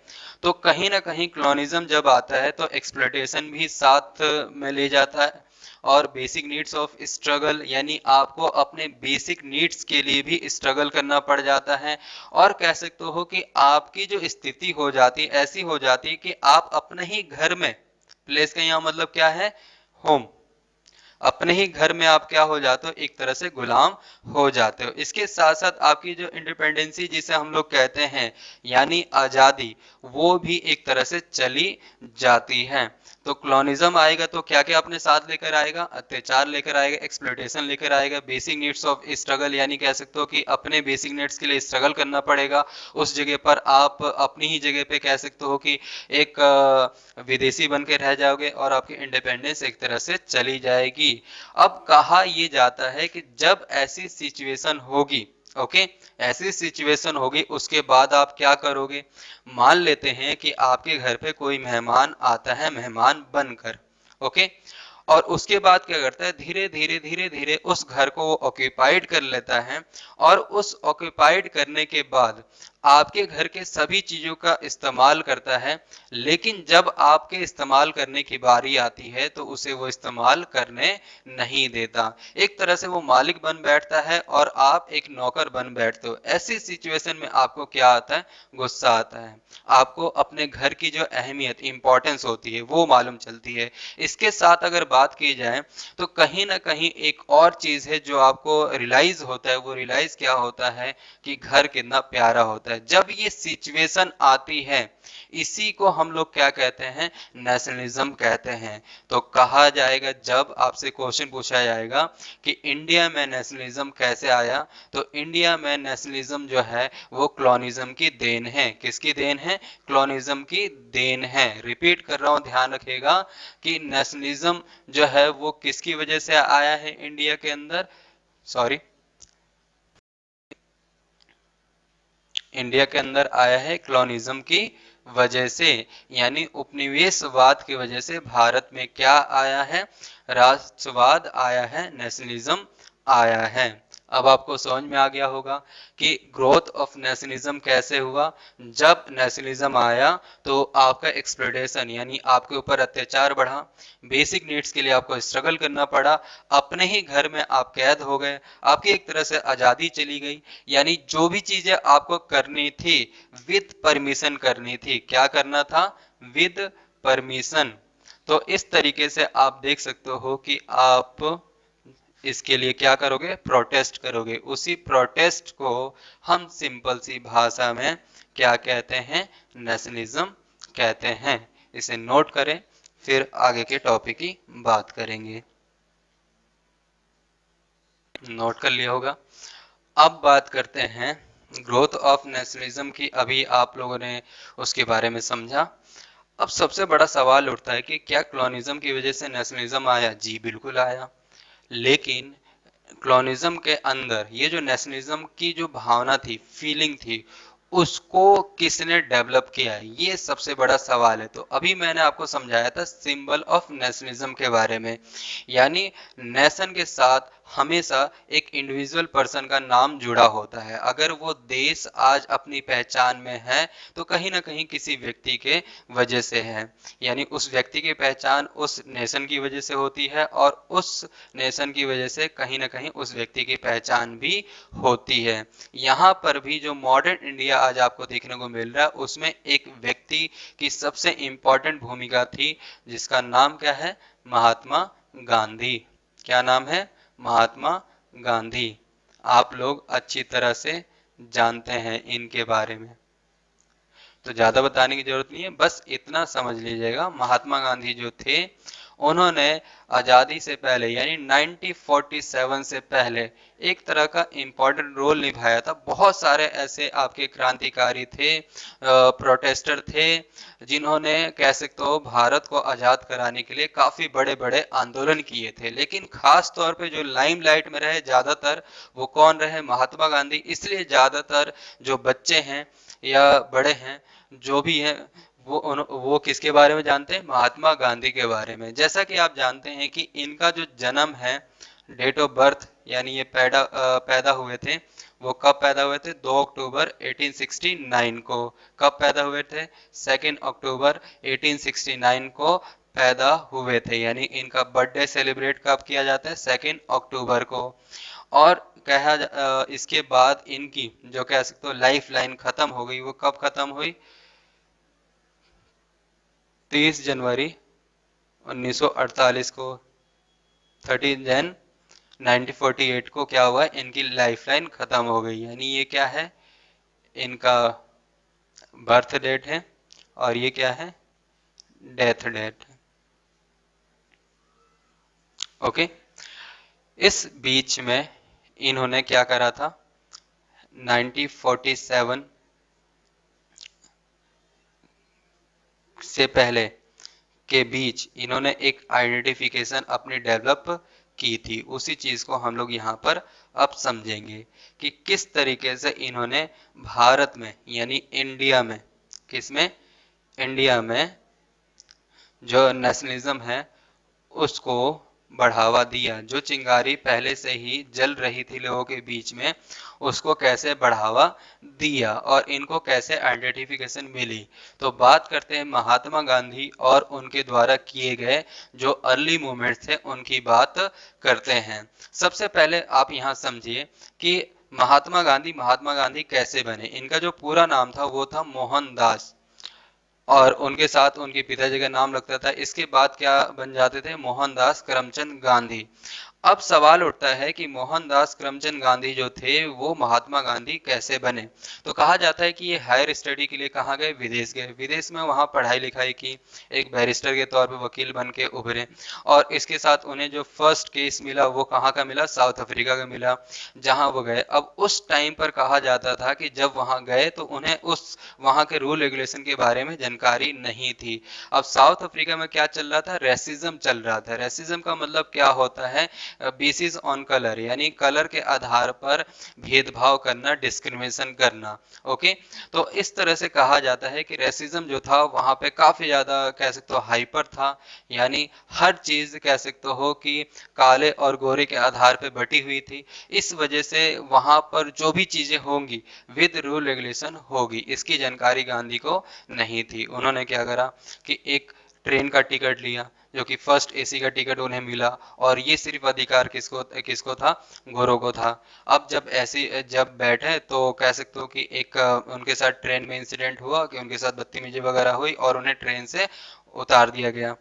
तो कहीं ना कहीं क्लोनिज्म जब आता है तो एक्सप्लोइटेशन भी साथ में ले जाता है, और बेसिक नीड्स ऑफ स्ट्रगल, यानी आपको अपने बेसिक नीड्स के लिए भी स्ट्रगल करना पड़ जाता है। और कह सकते हो कि आपकी जो स्थिति हो जाती है, ऐसी हो जाती है कि आप अपने ही घर में, प्लेस का यहाँ मतलब क्या है, होम, अपने ही घर में आप क्या हो जाते हो, एक तरह से गुलाम हो जाते हो। इसके साथ साथ आपकी जो इंडिपेंडेंसी जिसे हम लोग कहते हैं, यानी आजादी, वो भी एक तरह से चली जाती है। तो क्लोनिज्म आएगा तो क्या क्या अपने साथ लेकर आएगा, अत्याचार लेकर आएगा, एक्सप्लोइटेशन लेकर आएगा, बेसिक नीड्स ऑफ स्ट्रगल, यानी कह सकते हो कि अपने बेसिक नीड्स के लिए स्ट्रगल करना पड़ेगा। उस जगह पर आप अपनी ही जगह पे कह सकते हो कि एक विदेशी बन के रह जाओगे और आपकी इंडिपेंडेंस एक तरह से चली जाएगी। अब कहा ये जाता है कि जब ऐसी सिचुएशन होगी, ओके, ऐसी सिचुएशन होगी, उसके बाद आप क्या करोगे। मान लेते हैं कि आपके घर पे कोई मेहमान आता है, मेहमान बनकर, ओके, और उसके बाद क्या करता है, धीरे धीरे धीरे धीरे उस घर को वो ऑक्यूपाइड कर लेता है। और उस ऑक्यूपाइड करने के बाद आपके घर के सभी चीजों का इस्तेमाल करता है, लेकिन जब आपके इस्तेमाल करने की बारी आती है तो उसे वो इस्तेमाल करने नहीं देता। एक तरह से वो मालिक बन बैठता है और आप एक नौकर बन बैठते हो। ऐसी सिचुएशन में आपको क्या आता है, गुस्सा आता है। आपको अपने घर की जो अहमियत, इंपॉर्टेंस होती है वो मालूम चलती है। इसके साथ अगर बात की जाए तो कहीं ना कहीं एक और चीज है जो आपको रियलाइज होता है। वो रियलाइज क्या होता है कि घर कितना प्यारा होता है। जब ये सिचुएशन आती है, इसी को हम लोग क्या कहते हैं, नेशनलिज्म कहते हैं। तो कहा जाएगा, जब आपसे क्वेश्चन पूछा जाएगा कि इंडिया में नेशनलिज्म कैसे आया, तो इंडिया में नेशनलिज्म जो है वो कॉलोनिज्म की देन है। किसकी देन है, कॉलोनिज्म की देन है। रिपीट कर रहा हूं, ध्यान रखिएगा कि नेशनलिज्म जो है वो किसकी वजह से आया है इंडिया के अंदर, सॉरी, इंडिया के अंदर आया है कॉलोनिज्म की वजह से, यानी उपनिवेशवाद की वजह से भारत में क्या आया है, राष्ट्रवाद आया है, नेशनलिज्म आया है। अब आपको समझ में आ गया होगा कि ग्रोथ ऑफ नेशनलिज्म कैसे हुआ। जब नेशनलिज्म आया तो आपका एक्सप्लोइटेशन, यानी आपके ऊपर अत्याचार बढ़ा, बेसिक नीड्स के लिए आपको स्ट्रगल करना पड़ा, अपने ही घर में आप कैद हो गए, आपकी एक तरह से आजादी चली गई। यानी जो भी चीजें आपको करनी थी विद परमिशन करनी थी। क्या करना था, विद परमिशन। तो इस तरीके से आप देख सकते हो कि आप इसके लिए क्या करोगे, प्रोटेस्ट करोगे। उसी प्रोटेस्ट को हम सिंपल सी भाषा में क्या कहते हैं, नेशनलिज्म कहते हैं। इसे नोट करें, फिर आगे के टॉपिक की बात करेंगे। नोट कर लिया होगा। अब बात करते हैं ग्रोथ ऑफ नेशनलिज्म की। अभी आप लोगों ने उसके बारे में समझा। अब सबसे बड़ा सवाल उठता है कि क्या कॉलोनिज्म की वजह से नेशनलिज्म आया। जी बिल्कुल आया, लेकिन कॉलोनिज्म के अंदर ये जो नेशनलिज्म की जो भावना थी, फीलिंग थी, उसको किसने डेवलप किया है, ये सबसे बड़ा सवाल है। तो अभी मैंने आपको समझाया था सिंबल ऑफ नेशनलिज्म के बारे में, यानी नेशन के साथ हमेशा एक इंडिविजुअल पर्सन का नाम जुड़ा होता है। अगर वो देश आज अपनी पहचान में है तो कहीं ना कहीं किसी व्यक्ति के वजह से है, यानी उस व्यक्ति की पहचान उस नेशन की वजह से होती है, और उस नेशन की वजह से कहीं ना कहीं उस व्यक्ति की पहचान भी होती है। यहाँ पर भी जो मॉडर्न इंडिया आज आपको देखने को मिल रहा है, उसमें एक व्यक्ति की सबसे इंपॉर्टेंट भूमिका थी, जिसका नाम क्या है, महात्मा गांधी। क्या नाम है, महात्मा गांधी। आप लोग अच्छी तरह से जानते हैं इनके बारे में, तो ज्यादा बताने की जरूरत नहीं है, बस इतना समझ लीजिएगा। महात्मा गांधी जो थे, उन्होंने आजादी से पहले यानी 1947 से पहले एक तरह का इम्पोर्टेंट रोल निभाया था। बहुत सारे ऐसे आपके क्रांतिकारी थे, प्रोटेस्टर थे, जिन्होंने कह सकते हो भारत को आजाद कराने के लिए काफी बड़े बड़े आंदोलन किए थे। लेकिन खास तौर पे जो लाइमलाइट में रहे ज्यादातर, वो कौन रहे, महात्मा गांधी। इसलिए ज्यादातर जो बच्चे हैं या बड़े हैं, जो भी हैं, वो किसके बारे में जानते हैं, महात्मा गांधी के बारे में। जैसा कि आप जानते हैं कि इनका जो जन्म है, डेट ऑफ बर्थ, यानी ये पैदा हुए थे, वो कब पैदा हुए थे, 2 अक्टूबर 1869 को। कब पैदा हुए थे, 2 अक्टूबर 1869 को पैदा हुए थे, यानी इनका बर्थडे सेलिब्रेट कब किया जाता है, 2 अक्टूबर को। और इसके बाद इनकी जो कह सकते हो लाइफ लाइन खत्म हो गई, वो कब खत्म हुई, 30 जनवरी 1948 को, 13 जन 1948 को क्या हुआ, इनकी लाइफलाइन खत्म हो गई। यानी ये क्या है, इनका बर्थ डेट है, और ये क्या है, डेथ डेट। ओके, इस बीच में इन्होंने क्या करा था, 1947 से पहले के बीच इन्होंने एक आइडेंटिफिकेशन अपनी डेवलप की थी। उसी चीज को हम लोग यहाँ पर अब समझेंगे कि किस तरीके से इन्होंने भारत में यानी इंडिया में, किसमें, इंडिया में जो नेशनलिज्म है उसको बढ़ावा दिया। जो चिंगारी पहले से ही जल रही थी लोगों के बीच में, उसको कैसे बढ़ावा दिया और इनको कैसे आइडेंटिफिकेशन मिली। तो बात करते हैं महात्मा गांधी और उनके द्वारा किए गए जो अर्ली मूवमेंट्स थे, उनकी बात करते हैं। सबसे पहले आप यहाँ समझिए कि महात्मा गांधी कैसे बने। इनका जो पूरा नाम था वो था मोहनदास, और उनके साथ उनके पिताजी का नाम लगता था। इसके बाद क्या बन जाते थे, मोहनदास करमचंद गांधी। अब सवाल उठता है कि मोहनदास करमचंद गांधी जो थे वो महात्मा गांधी कैसे बने। तो कहा जाता है कि ये हायर स्टडी के लिए कहाँ गए, विदेश गए। विदेश में वहाँ पढ़ाई लिखाई की, एक बैरिस्टर के तौर पे वकील बन के उभरे, और इसके साथ उन्हें जो फर्स्ट केस मिला वो कहाँ का मिला, साउथ अफ्रीका का मिला, जहाँ वो गए। अब उस टाइम पर कहा जाता था कि जब वहाँ गए तो उन्हें उस वहाँ के रूल रेगुलेशन के बारे में जानकारी नहीं थी। अब साउथ अफ्रीका में क्या चल रहा था, रेसिज्म चल रहा था। रेसिज्म का मतलब क्या होता है, बेसिस ऑन कलर, यानी कलर के आधार पर भेदभाव करना, डिस्क्रिमिनेशन करना। ओके, तो इस तरह से कहा जाता है कि रेसिज्म जो था वहाँ पे काफी ज्यादा कह सकते हो हाइपर था, यानी हर चीज कह सकते हो कि काले और गोरे के आधार पे बटी हुई थी। इस वजह से वहां पर जो भी चीजें होंगी विद रूल रेगुलेशन होगी, इसकी जानकारी गांधी को नहीं थी। उन्होंने क्या करा कि एक ट्रेन का टिकट लिया, जो कि फर्स्ट एसी का टिकट उन्हें मिला, और ये सिर्फ अधिकार किसको किसको था, गोरों को था। अब जब बैठे तो कह सकते हो कि एक उनके साथ ट्रेन में इंसिडेंट हुआ कि उनके साथ बदतमीजी वगैरह हुई और उन्हें ट्रेन से उतार दिया गया।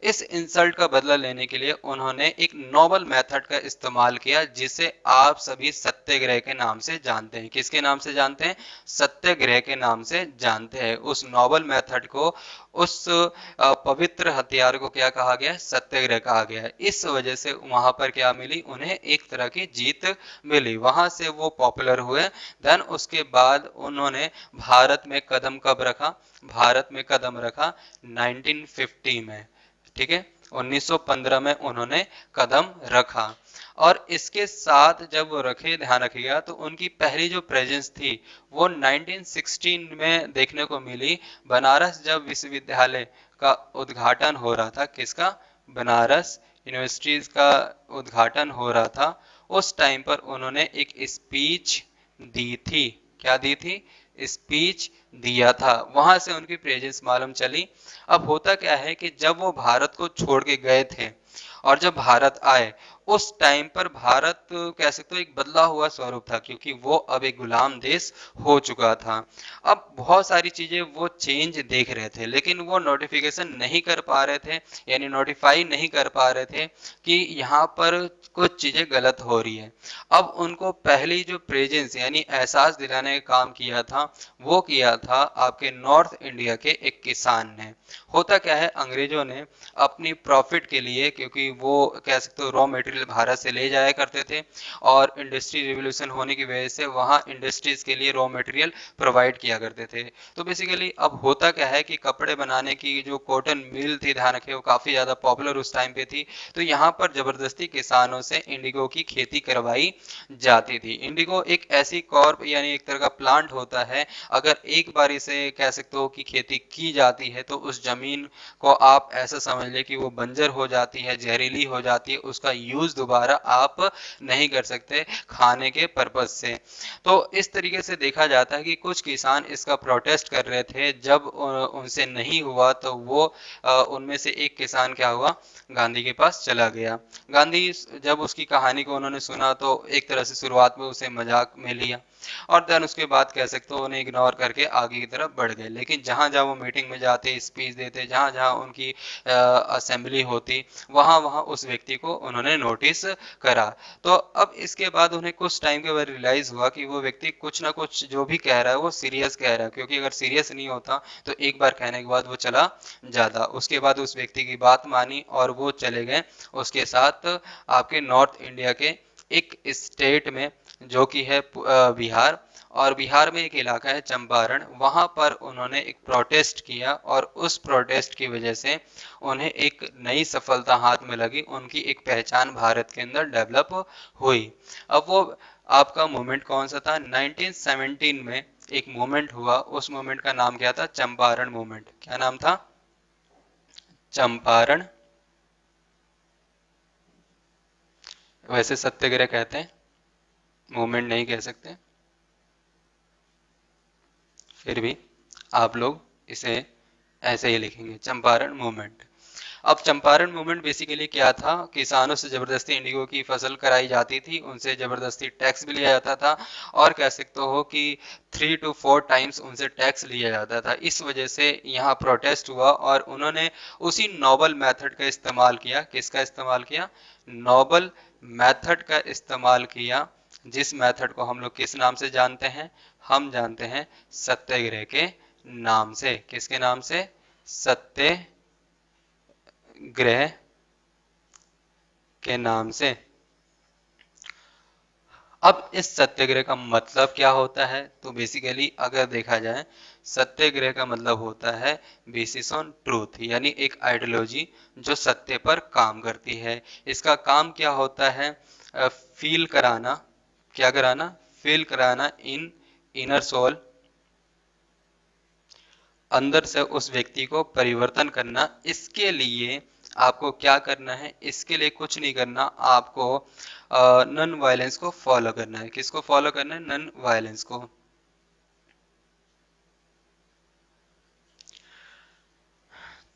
इस इंसल्ट का बदला लेने के लिए उन्होंने एक नोबल मेथड का इस्तेमाल किया, जिसे आप सभी सत्याग्रह के नाम से जानते हैं। किसके नाम से जानते हैं, सत्याग्रह के नाम से जानते हैं। उस नोबल मेथड को, उस पवित्र हथियार को क्या कहा गया है, सत्याग्रह कहा गया है। इस वजह से वहां पर क्या मिली, उन्हें एक तरह की जीत मिली, वहां से वो पॉपुलर हुए। देन उसके बाद उन्होंने भारत में कदम कब रखा, भारत में कदम रखा 1950 में। ठीक है, 1915 में उन्होंने कदम रखा। और इसके साथ जब वो रखे, ध्यान रखिएगा, तो उनकी पहली जो प्रेजेंस थी वो 1916 में देखने को मिली। बनारस जब विश्वविद्यालय का उद्घाटन हो रहा था, किसका? बनारस यूनिवर्सिटीज का उद्घाटन हो रहा था, उस टाइम पर उन्होंने एक स्पीच दी थी। क्या दी थी? स्पीच दिया था। वहां से उनकी प्रेजेंस मालूम चली। अब होता क्या है कि जब वो भारत को छोड़ के गए थे और जब भारत आए, उस टाइम पर भारत कह सकते हो एक बदला हुआ स्वरूप था, क्योंकि वो अब एक गुलाम देश हो चुका था। अब बहुत सारी चीजें वो चेंज देख रहे थे, लेकिन वो नोटिफिकेशन नहीं कर पा रहे थे, यानी नोटिफाई नहीं कर पा रहे थे कि यहाँ पर कुछ चीजें गलत हो रही है। अब उनको पहली जो प्रेजेंस यानी एहसास दिलाने का काम किया था, वो किया था आपके नॉर्थ इंडिया के एक किसान ने। होता क्या है, अंग्रेजों ने अपनी प्रॉफिट के लिए, क्योंकि वो कह सकते हो रॉ मटेरियल भारत से ले जाया करते थे, और इंडस्ट्री रिवोल्यूशन होने की वजह से वहाँ इंडस्ट्रीज के लिए रॉ मटेरियल प्रोवाइड किया करते थे। तो बेसिकली अब होता क्या है कि कपड़े बनाने की जो कॉटन मिल थी, ध्यान रखे, वो काफी ज्यादा पॉपुलर उस टाइम पे थी। तो यहाँ पर जबरदस्ती किसानों से इंडिगो की खेती करवाई जाती थी। इंडिगो एक ऐसी कॉर्प यानी एक तरह का प्लांट होता है, अगर एक बार इसे कह सकते हो कि खेती की जाती है तो उस जमीन को आप ऐसा समझ ले कि वो बंजर हो जाती है, जहरीली हो जाती है, उसका यूज दोबारा आप नहीं कर सकते खाने के पर्पज से। तो इस तरीके से देखा जाता है कि कुछ किसान इसका प्रोटेस्ट कर रहे थे। जब उनसे नहीं हुआ तो वो उनमें से एक किसान क्या हुआ, गांधी के पास चला गया। गांधी जब उसकी कहानी को उन्होंने सुना तो एक तरह से शुरुआत में उसे मजाक में लिया, और देन उसके बाद कह सकते हो उन्हें इग्नोर करके आगे की तरफ बढ़ गए। लेकिन जहां जहां वो मीटिंग में जाते, स्पीच देते, जहां जहां उनकी असेंबली होती, वहां वहां उस व्यक्ति को उन्होंने नोटिस करा। तो अब इसके बाद उन्हें कुछ टाइम के बाद रियलाइज हुआ कि वो व्यक्ति कुछ ना कुछ जो भी कह रहा है वो सीरियस कह रहा है, क्योंकि अगर सीरियस नहीं होता तो एक बार कहने के बाद वो चला जाता। उसके बाद उस व्यक्ति की बात मानी और वो चले गए उसके साथ आपके नॉर्थ इंडिया के एक स्टेट में, जो कि है बिहार। और बिहार में एक इलाका है चंपारण, वहां पर उन्होंने एक प्रोटेस्ट किया, और उस प्रोटेस्ट की वजह से उन्हें एक नई सफलता हाथ में लगी, उनकी एक पहचान भारत के अंदर डेवलप हुई। अब वो आपका मूवमेंट कौन सा था? 1917 में एक मूवमेंट हुआ, उस मूवमेंट का नाम क्या था? चंपारण मूवमेंट। क्या नाम था? चंपारण। वैसे सत्याग्रह कहते हैं, मूवमेंट नहीं कह सकते, फिर भी आप लोग इसे ऐसे ही लिखेंगे, चंपारण मूवमेंट। अब चंपारण मूवमेंट बेसिकली क्या था? किसानों से जबरदस्ती इंडिगो की फसल कराई जाती थी, उनसे जबरदस्ती टैक्स भी लिया जाता था, और कह सकते हो कि 3 to 4 टाइम्स उनसे टैक्स लिया जाता था। इस वजह से यहाँ प्रोटेस्ट हुआ और उन्होंने उसी नोबल मेथड का इस्तेमाल किया। किसका इस्तेमाल किया? नोबल मेथड का इस्तेमाल किया, जिस मेथड को हम लोग किस नाम से जानते हैं? हम जानते हैं सत्याग्रह के नाम से। किसके नाम से? सत्याग्रह के नाम से। अब इस सत्याग्रह का मतलब क्या होता है? तो बेसिकली अगर देखा जाए, सत्याग्रह का मतलब होता है बेसिस ऑन ट्रूथ, यानी एक आइडियोलॉजी जो सत्य पर काम करती है। इसका काम क्या होता है? फील कराना। क्या कराना? फील कराना इन इनर सोल, अंदर से उस व्यक्ति को परिवर्तन करना। इसके लिए आपको क्या करना है? इसके लिए कुछ नहीं करना, आपको नॉन वायलेंस को फॉलो करना है। किसको फॉलो करना है? नॉन वायलेंस को।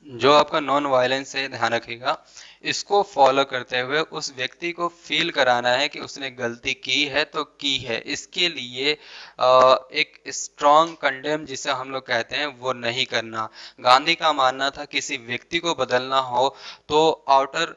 जो आपका नॉन वायलेंस है, ध्यान रखिएगा, इसको फॉलो करते हुए उस व्यक्ति को फील कराना है कि उसने गलती की है तो की है। इसके लिए एक स्ट्रॉन्ग कंडेम जिसे हम लोग कहते हैं वो नहीं करना। गांधी का मानना था किसी व्यक्ति को बदलना हो तो आउटर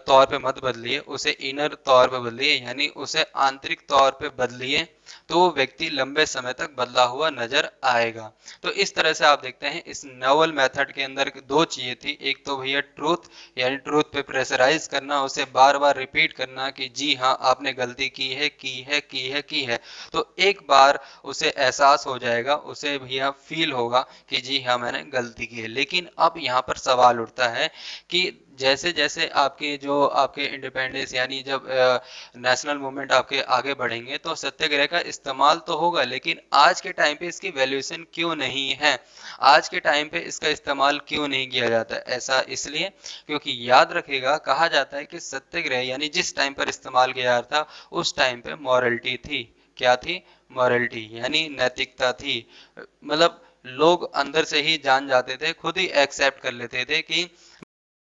तौर पे मत बदलिए, उसे इनर तौर पे बदलिए, यानी उसे आंतरिक तौर पे बदलिए। तो वो व्यक्ति लंबे समय तक बदला हुआ नजर आएगा। तो इस तरह से आप देखते हैं इस नोवेल मेथड के अंदर दो चीजें थी, एक तो भैया ट्रूथ, यानी ट्रूथ पे प्रेशराइज करना, उसे बार बार रिपीट करना कि जी हाँ आपने गलती की है, की है, की है, की है। तो एक बार उसे एहसास हो जाएगा, उसे भैया फील होगा कि जी हाँ मैंने गलती की है। लेकिन अब यहाँ पर सवाल उठता है कि जैसे जैसे आपके जो आपके इंडिपेंडेंस यानी जब नेशनल मूवमेंट आपके आगे बढ़ेंगे तो सत्याग्रह का इस्तेमाल तो होगा, लेकिन आज के टाइम पे इसकी वैल्यूएशन क्यों नहीं है, आज के टाइम पे इसका इस्तेमाल क्यों नहीं किया जाता? ऐसा इसलिए क्योंकि याद रखेगा, कहा जाता है कि सत्याग्रह यानी जिस टाइम पर इस्तेमाल किया जा रहा था उस टाइम पे मॉरलिटी थी। क्या थी? मॉरलिटी यानी नैतिकता थी। मतलब लोग अंदर से ही जान जाते थे, खुद ही एक्सेप्ट कर लेते थे कि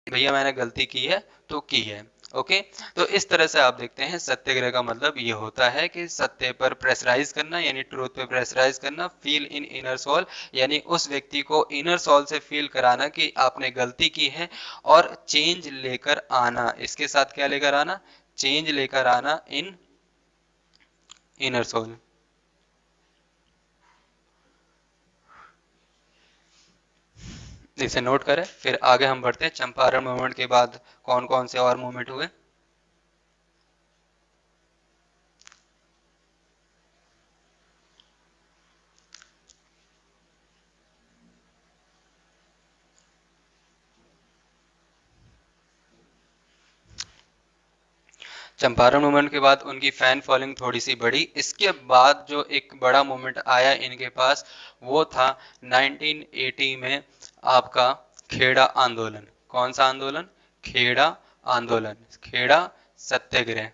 भैया मैंने गलती की है तो की है। ओके, तो इस तरह से आप देखते हैं सत्याग्रह का मतलब ये होता है कि सत्य पर प्रेशराइज करना, यानी ट्रूथ पे प्रेशराइज करना, फील इन इनर सोल, यानी उस व्यक्ति को इनर सोल से फील कराना कि आपने गलती की है, और चेंज लेकर आना। इसके साथ क्या लेकर आना? चेंज लेकर आना इन इनर सोल। इसे नोट करें, फिर आगे हम बढ़ते हैं। चंपारण मूवमेंट के बाद कौन कौन से और मूवमेंट हुए? चंपारण मूवमेंट के बाद उनकी फैन फॉलोइंग थोड़ी सी बढ़ी। इसके बाद जो एक बड़ा मूवमेंट आया इनके पास वो था 1980 में आपका खेड़ा आंदोलन। कौन सा आंदोलन? खेड़ा आंदोलन, खेड़ा सत्याग्रह।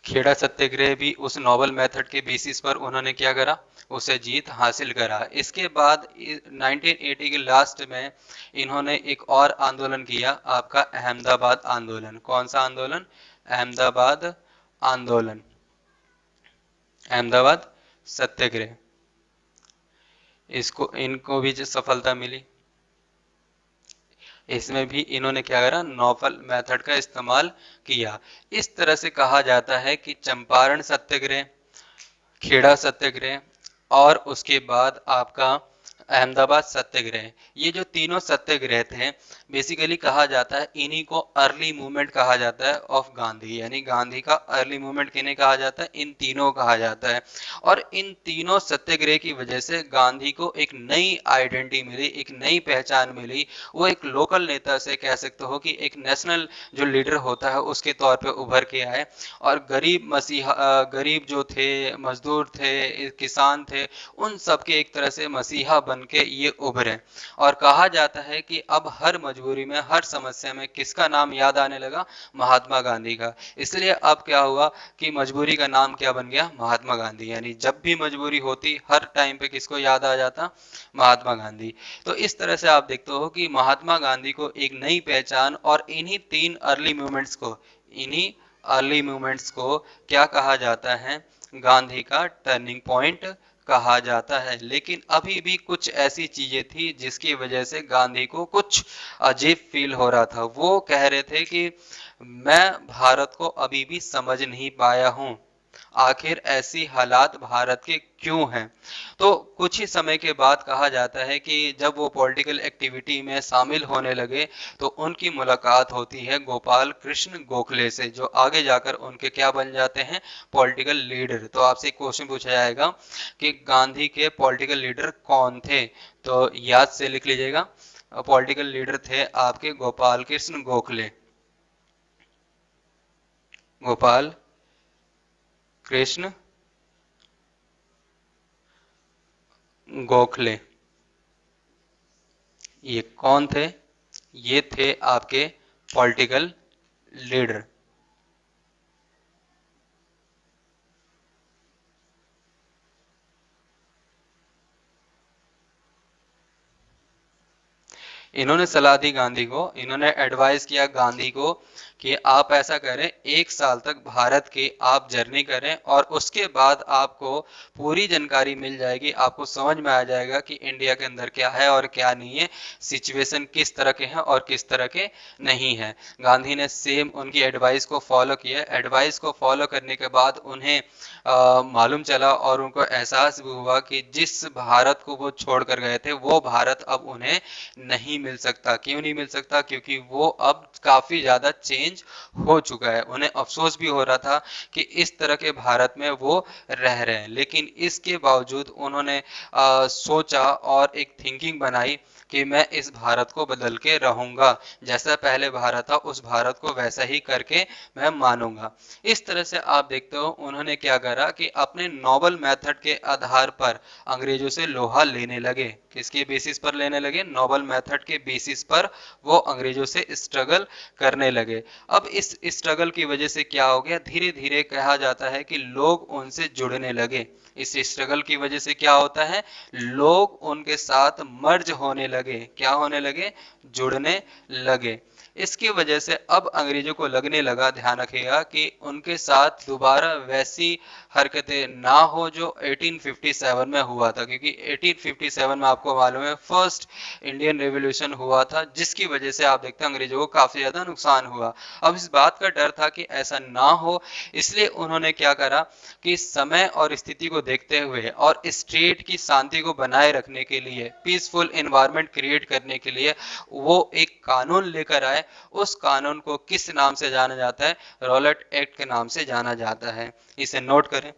खेड़ा सत्याग्रह भी उस नॉवल मेथड के बेसिस पर उन्होंने क्या करा? उसे जीत हासिल करा। इसके बाद 1980 के लास्ट में इन्होंने एक और आंदोलन किया, आपका अहमदाबाद आंदोलन। कौन सा आंदोलन? अहमदाबाद आंदोलन, अहमदाबाद सत्याग्रह। इसको इनको भी जो सफलता मिली, इसमें भी इन्होंने क्या करा? नॉवल मेथड का इस्तेमाल किया। इस तरह से कहा जाता है कि चंपारण सत्याग्रह, खेड़ा सत्याग्रह और उसके बाद आपका अहमदाबाद सत्याग्रह, ये जो तीनों सत्याग्रह थे, बेसिकली कहा जाता है इन्हीं को अर्ली मूवमेंट कहा जाता है ऑफ गांधी, यानी गांधी का अर्ली मूवमेंट किन्हें कहा जाता है? इन तीनों कहा जाता है। और इन तीनों सत्याग्रह की वजह से गांधी को एक नई आइडेंटिटी मिली, एक नई पहचान मिली। वो एक लोकल नेता से कह सकते हो कि एक नेशनल जो लीडर होता है उसके तौर पे उभर के आए, और गरीब मसीहा, गरीब जो थे, मजदूर थे, किसान थे, उन सब के एक तरह से मसीहा बन के ये उभरे। और कहा जाता है कि अब हर मजबूरी में, हर समस्या में किसका नाम याद आने लगा? महात्मा गांधी का। इसलिए अब क्या हुआ कि मजबूरी का नाम क्या बन गया? महात्मा गांधी। यानी जब भी मजबूरी होती हर टाइम पे किसको याद आ जाता? महात्मा गांधी। तो इस तरह से आप देखते हो कि महात्मा गांधी को एक नई पहचान, और इन्हीं तीन अर्ली मूवमेंट्स को, इन्हीं अर्ली मूवमेंट्स को क्या कहा जाता है? गांधी का टर्निंग पॉइंट कहा जाता है। लेकिन अभी भी कुछ ऐसी चीजें थी जिसकी वजह से गांधी को कुछ अजीब फील हो रहा था। वो कह रहे थे कि मैं भारत को अभी भी समझ नहीं पाया हूं, आखिर ऐसी हालात भारत के क्यों हैं। तो कुछ ही समय के बाद कहा जाता है कि जब वो पॉलिटिकल एक्टिविटी में शामिल होने लगे तो उनकी मुलाकात होती है गोपाल कृष्ण गोखले से, जो आगे जाकर उनके क्या बन जाते हैं? Political leader. तो आपसे एक क्वेश्चन पूछा जाएगा कि गांधी के पॉलिटिकल लीडर कौन थे, तो याद से लिख लीजिएगा। पॉलिटिकल लीडर थे आपके गोपाल कृष्ण गोखले, गोपाल कृष्ण गोखले। ये कौन थे? ये थे आपके पॉलिटिकल लीडर। इन्होंने सलाह दी गांधी को, इन्होंने एडवाइस किया गांधी को कि आप ऐसा करें, 1 साल तक भारत की आप जर्नी करें और उसके बाद आपको पूरी जानकारी मिल जाएगी, आपको समझ में आ जाएगा कि इंडिया के अंदर क्या है और क्या नहीं है, सिचुएशन किस तरह के हैं और किस तरह के नहीं है। गांधी ने सेम उनकी एडवाइस को फॉलो किया। एडवाइस को फॉलो करने के बाद उन्हें मालूम चला और उनको एहसास भी हुआ कि जिस भारत को वो छोड़ कर गए थे वो भारत अब उन्हें नहीं मिल सकता। क्यों नहीं मिल सकता? क्योंकि वो अब काफी ज्यादा चेंज हो चुका है। उन्हें अफसोस भी हो रहा था कि इस तरह के भारत में वो रह रहे हैं, लेकिन इसके बावजूद उन्होंने सोचा और एक थिंकिंग बनाई कि मैं इस भारत को बदल के रहूंगा, जैसा पहले भारत था उस भारत को वैसा ही करके मैं मानूंगा। इस तरह से आप देखते हो उन्होंने क्या करा कि अपने नोबल मेथड के आधार पर अंग्रेजों से लोहा लेने लगे। किसके बेसिस पर लेने लगे? नोबल मेथड के बेसिस पर वो अंग्रेजों से स्ट्रगल करने लगे। अब इस स्ट्रगल की वजह से क्या हो गया, धीरे धीरे कहा जाता है कि लोग उनसे जुड़ने लगे। इस स्ट्रगल की वजह से क्या होता है, लोग उनके साथ मर्ज होने लगे। क्या होने लगे? जुड़ने लगे। इसकी वजह से अब अंग्रेजों को लगने लगा, ध्यान रखिएगा, कि उनके साथ दोबारा वैसी हरकतें ना हो जो 1857 में हुआ था, क्योंकि 1857 में आपको मालूम है फर्स्ट इंडियन रेवोल्यूशन हुआ था, जिसकी वजह से आप देखते हैं अंग्रेजों को काफी ज्यादा नुकसान हुआ। अब इस बात का डर था कि ऐसा ना हो, इसलिए उन्होंने क्या करा कि समय और स्थिति को देखते हुए और स्टेट की शांति को बनाए रखने के लिए, पीसफुल एनवायरनमेंट क्रिएट करने के लिए वो एक कानून लेकर आए। उस कानून को किस नाम से जाना जाता है? रॉलेट एक्ट के नाम से जाना जाता है। इसे नोट करें।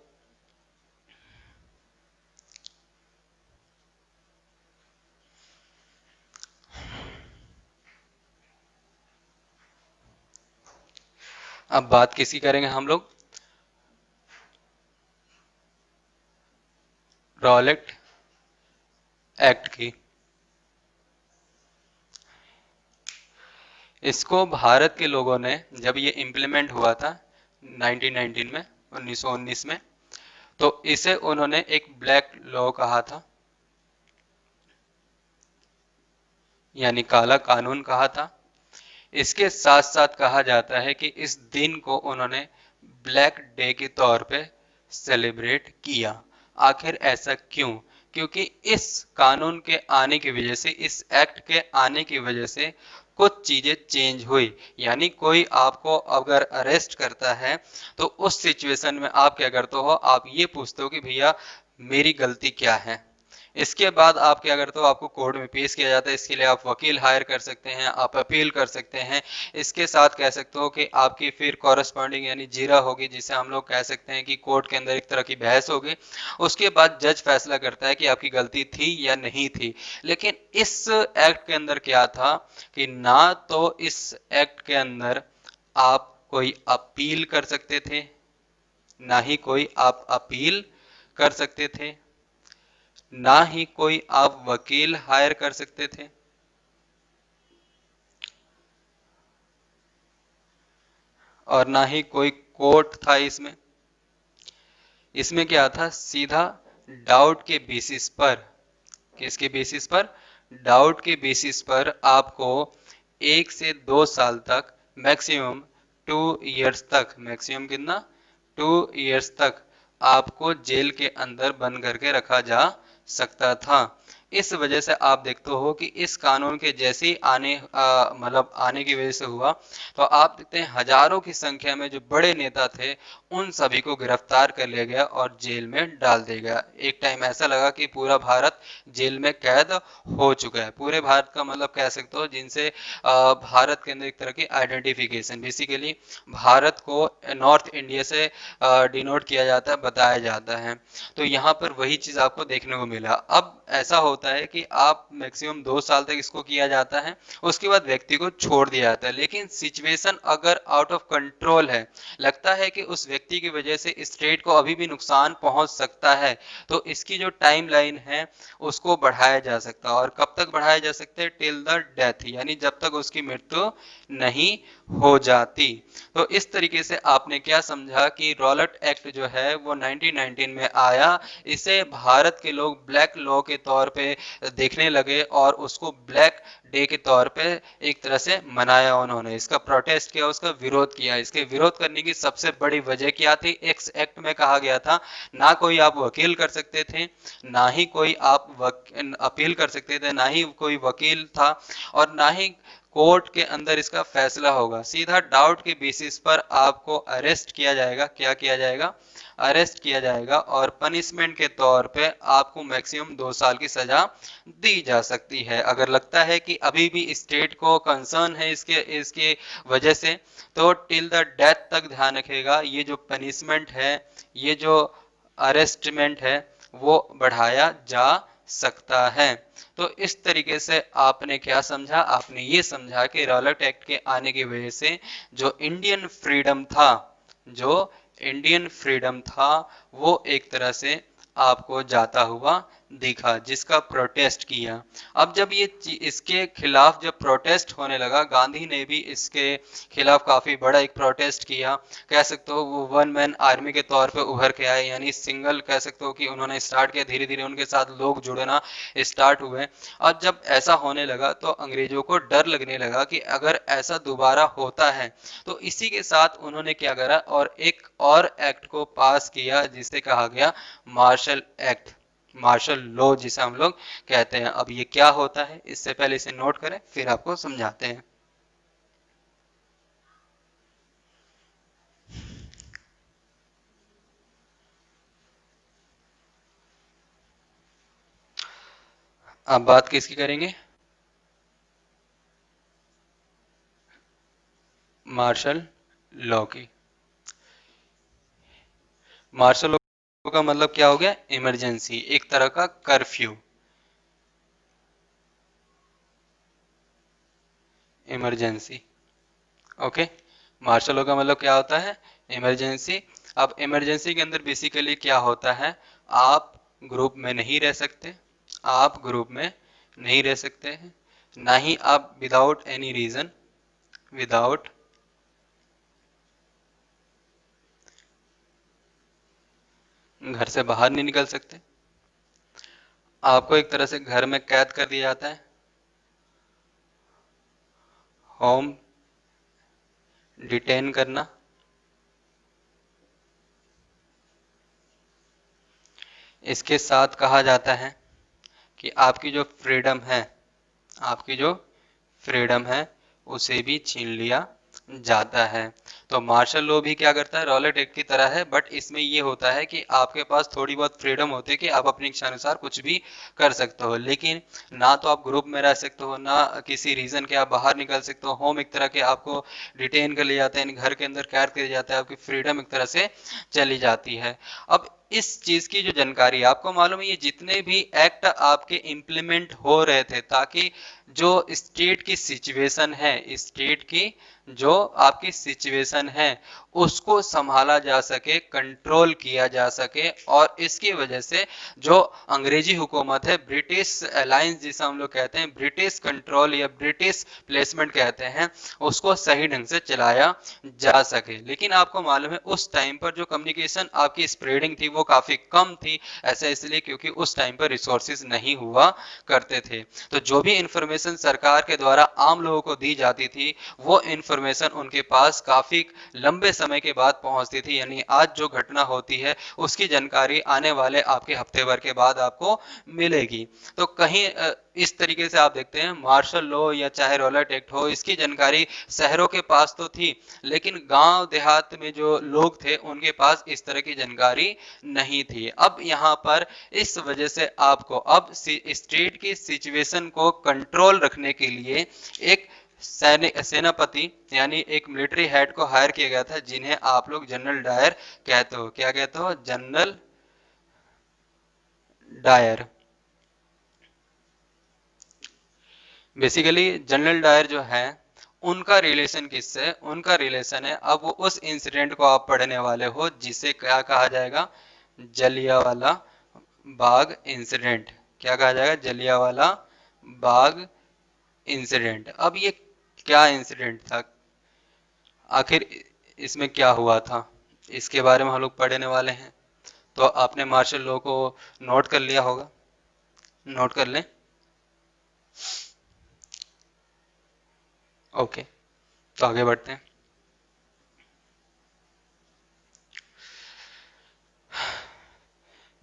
अब बात किसकी करेंगे हम लोग? रॉलेट एक्ट की। इसको भारत के लोगों ने, जब ये इम्प्लीमेंट हुआ था 1919 में, 1919 में, तो इसे उन्होंने एक ब्लैक लॉ कहा था, यानी काला कानून कहा था। इसके साथ साथ कहा जाता है कि इस दिन को उन्होंने ब्लैक डे के तौर पे सेलिब्रेट किया। आखिर ऐसा क्यों? क्योंकि इस कानून के आने की वजह से, इस एक्ट के आने की वजह से कुछ चीजें चेंज हुई। यानी कोई आपको अगर अरेस्ट करता है तो उस सिचुएशन में आप क्या करते हो, आप ये पूछते हो कि भैया मेरी गलती क्या है। इसके बाद आप क्या करते हो, आपको कोर्ट में पेश किया जाता है। इसके लिए आप वकील हायर कर सकते हैं, आप अपील कर सकते हैं। इसके साथ कह सकते हो कि आपकी फिर कॉरेस्पॉन्डिंग यानी जीरा होगी, जिसे हम लोग कह सकते हैं कि कोर्ट के अंदर एक तरह की बहस होगी। उसके बाद जज फैसला करता है कि आपकी गलती थी या नहीं थी। लेकिन इस एक्ट के अंदर क्या था कि ना तो इस एक्ट के अंदर आप कोई अपील कर सकते थे, ना ही कोई आप अपील कर सकते थे, ना ही कोई आप वकील हायर कर सकते थे, और ना ही कोई कोर्ट था इसमें। इसमें क्या था, सीधा डाउट के बेसिस पर, किसके बेसिस पर? डाउट के बेसिस पर आपको 1 से 2 साल तक, मैक्सिमम 2 इयर्स तक, मैक्सिमम कितना, 2 इयर्स तक आपको जेल के अंदर बंद करके रखा जा सकता था। इस वजह से आप देखते हो कि इस कानून के जैसे ही आने मतलब आने की वजह से हुआ, तो आप देखते हैं हजारों की संख्या में जो बड़े नेता थे उन सभी को गिरफ्तार कर लिया गया और जेल में डाल दिया गया। एक टाइम ऐसा लगा कि पूरा भारत जेल में कैद हो चुका है। पूरे भारत का मतलब कह सकते हो जिनसे भारत के अंदर एक तरह की आइडेंटिफिकेशन, बेसिकली भारत को नॉर्थ इंडिया से डिनोट किया जाता है, बताया जाता है। तो यहाँ पर वही चीज आपको देखने को मिला। अब ऐसा होता है कि आप मैक्सिमम 2 साल तक इसको किया जाता है, उसके बाद व्यक्ति को छोड़ दिया जाता है। लेकिन सिचुएशन अगर आउट ऑफ कंट्रोल है, लगता है कि उस व्यक्ति की वजह से स्टेट को अभी भी नुकसान पहुंच सकता है, तो इसकी जो टाइम लाइन है उसको बढ़ाया जा सकता है। और कब तक बढ़ाया जा सकता है? टिल द डेथ, यानी जब तक उसकी मृत्यु नहीं हो जाती। तो इस तरीके से आपने क्या समझा कि रॉलेट एक्ट जो है वो 1919 में आया। इसे भारत के लोग ब्लैक लॉ के तौर पे पे देखने लगे और उसको ब्लैक डे के तौर पे एक तरह से मनाया उन्होंने, इसका प्रोटेस्ट किया, उसका विरोध किया। इसके विरोध करने की सबसे बड़ी वजह क्या थी? एक्स एक्ट में कहा गया था ना कोई आप वकील कर सकते थे, ना ही कोई आप अपील कर सकते थे, ना ही कोई वकील था, और ना ही कोर्ट के अंदर इसका फैसला होगा। सीधा डाउट के बेसिस पर आपको अरेस्ट किया जाएगा। क्या किया जाएगा? अरेस्ट किया जाएगा, और पनिशमेंट के तौर पे आपको मैक्सिमम 2 साल की सजा दी जा सकती है। अगर लगता है कि अभी भी स्टेट को कंसर्न है इसके इसके वजह से, तो टिल द डेथ तक ध्यान रखेगा, ये जो पनिशमेंट है, ये जो अरेस्टमेंट है, वो बढ़ाया जा सकता है। तो इस तरीके से आपने क्या समझा? आपने ये समझा कि रॉलेट एक्ट के आने की वजह से जो इंडियन फ्रीडम था, जो इंडियन फ्रीडम था, वो एक तरह से आपको जाता हुआ दिखा, जिसका प्रोटेस्ट किया। अब जब ये इसके खिलाफ जब प्रोटेस्ट होने लगा, गांधी ने भी इसके खिलाफ काफी बड़ा एक प्रोटेस्ट किया। कह सकते हो वो वन मैन आर्मी के तौर पे उभर के आए, यानी सिंगल कह सकते हो कि उन्होंने स्टार्ट किया, धीरे धीरे उनके साथ लोग जुड़ना स्टार्ट हुए। और जब ऐसा होने लगा तो अंग्रेजों को डर लगने लगा कि अगर ऐसा दोबारा होता है, तो इसी के साथ उन्होंने क्या करा, और एक और एक्ट को पास किया जिसे कहा गया मार्शल एक्ट, मार्शल लॉ जिसे हम लोग कहते हैं। अब ये क्या होता है, इससे पहले इसे नोट करें, फिर आपको समझाते हैं। अब बात किसकी करेंगे? मार्शल लॉ की। मार्शल लॉ का मतलब क्या हो गया? इमरजेंसी, एक तरह का curfew. Emergency, okay. Martial law का मतलब क्या होता है? इमरजेंसी। अब इमरजेंसी के अंदर बेसिकली क्या होता है? आप ग्रुप में नहीं रह सकते, आप ग्रुप में नहीं रह सकते हैं, ना ही आप विदाउट एनी रीजन, विदाउट घर से बाहर नहीं निकल सकते। आपको एक तरह से घर में कैद कर दिया जाता है, होम डिटेन करना। इसके साथ कहा जाता है कि आपकी जो फ्रीडम है, आपकी जो फ्रीडम है, उसे भी छीन लिया जाता है। तो मार्शल लॉ भी क्या करता है? रॉलेट एक्ट की तरह है, बट इसमें ये होता है कि आपके पास थोड़ी बहुत फ्रीडम होती है कि आप अपनी इच्छा अनुसार कुछ भी कर सकते हो, लेकिन ना तो आप ग्रुप में रह सकते हो, ना किसी रीजन के आप बाहर निकल सकते हो। होम एक तरह के आपको डिटेन कर लिया जाता है, घर के अंदर कैद कर दिया जाता है, आपकी फ्रीडम एक तरह से चली जाती है। अब इस चीज की जो जानकारी, आपको मालूम है ये जितने भी एक्ट आपके इम्प्लीमेंट हो रहे थे, ताकि जो स्टेट की सिचुएशन है, स्टेट की जो आपकी सिचुएशन है, उसको संभाला जा सके, कंट्रोल किया जा सके, और इसकी वजह से जो अंग्रेजी हुकूमत है, ब्रिटिश अलायंस जिसे हम लोग कहते हैं, ब्रिटिश कंट्रोल या ब्रिटिश प्लेसमेंट कहते हैं, उसको सही ढंग से चलाया जा सके। लेकिन आपको मालूम है उस टाइम पर जो कम्युनिकेशन आपकी स्प्रेडिंग थी वो काफी कम थी। ऐसा इसलिए क्योंकि उस टाइम पर रिसोर्सेज नहीं हुआ करते थे। तो जो भी इंफॉर्मेशन सरकार के द्वारा आम लोगों को दी जाती थी, वो इंफॉर्मेशन उनके पास काफी लंबे समय के बाद पहुंचती थी। यानी आज जो घटना होती है उसकी जानकारी आने वाले आपके हफ्ते भर के बाद आपको मिलेगी। तो कहीं इस तरीके से आप देखते हैं मार्शल लॉ या चाहे रॉलेट एक्ट हो, इसकी जानकारी शहरों के पास तो थी, लेकिन गांव देहात में जो लोग थे उनके पास इस तरह की जानकारी नहीं थी। अब यहाँ पर इस वजह से आपको अब स्टेट की सिचुएशन को कंट्रोल रखने के लिए एक सैनिक सेनापति यानी एक मिलिट्री हेड को हायर किया गया था, जिन्हें आप लोग जनरल डायर कहते हो। क्या कहते हो? General Dyer. Basically general Dyer जो है, उनका रिलेशन किससे? उनका रिलेशन है, अब वो उस इंसिडेंट को आप पढ़ने वाले हो जिसे क्या कहा जाएगा? जलियांवाला बाग इंसिडेंट। क्या कहा जाएगा? जलियांवाला बाग इंसिडेंट। अब ये क्या इंसिडेंट था, आखिर इसमें क्या हुआ था, इसके बारे में हम लोग पढ़ने वाले हैं। तो आपने मार्शल लॉ को नोट कर लिया होगा। नोट कर लें। ओके, तो आगे बढ़ते हैं।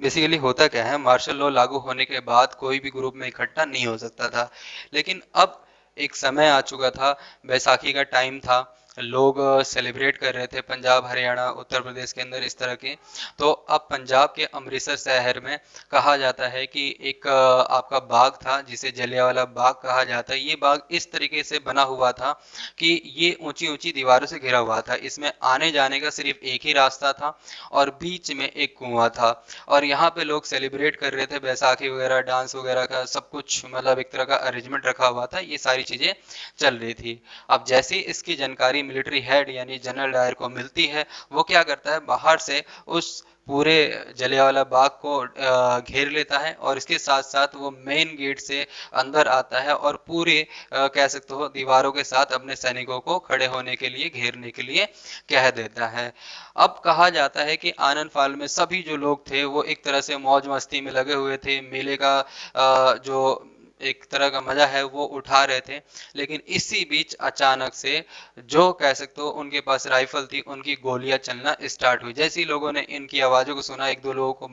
बेसिकली होता क्या है, मार्शल लॉ लागू होने के बाद कोई भी ग्रुप में इकट्ठा नहीं हो सकता था, लेकिन अब एक समय आ चुका था, बैसाखी का टाइम था, लोग सेलिब्रेट कर रहे थे पंजाब हरियाणा उत्तर प्रदेश के अंदर इस तरह के। तो अब पंजाब के अमृतसर शहर में कहा जाता है कि एक आपका बाग था जिसे जलियांवाला बाग कहा जाता है। ये बाग इस तरीके से बना हुआ था कि ये ऊंची ऊंची दीवारों से घिरा हुआ था, इसमें आने जाने का सिर्फ एक ही रास्ता था और बीच में एक कुआं था। और यहाँ पे लोग सेलिब्रेट कर रहे थे बैसाखी वगैरह, डांस वगैरह का सब कुछ, मतलब एक तरह का अरेंजमेंट रखा हुआ था, ये सारी चीजें चल रही थी। अब जैसे ही इसकी जानकारी मिलिट्री हेड यानी जनरल डायर को मिलती है, वो क्या करता है, बाहर से उस पूरे जलियांवाला बाग को घेर लेता है और इसके साथ साथ वो मेन गेट से अंदर आता है और पूरे कह सकते हो दीवारों के साथ अपने सैनिकों को खड़े होने के लिए, घेरने के लिए कह देता है। अब कहा जाता है कि आनंद फाल में सभी जो लोग थे वो एक तरह से मौज मस्ती में लगे हुए थे, मेले का जो एक तरह का मजा है वो उठा रहे थे। लेकिन इसी बीच अचानक से जो कह सकते हो उनके पास राइफल थी, उनकी गोलियां चलना स्टार्ट हुई। जैसे ही लोगों ने इनकी आवाजों को सुना, एक दो लोगों को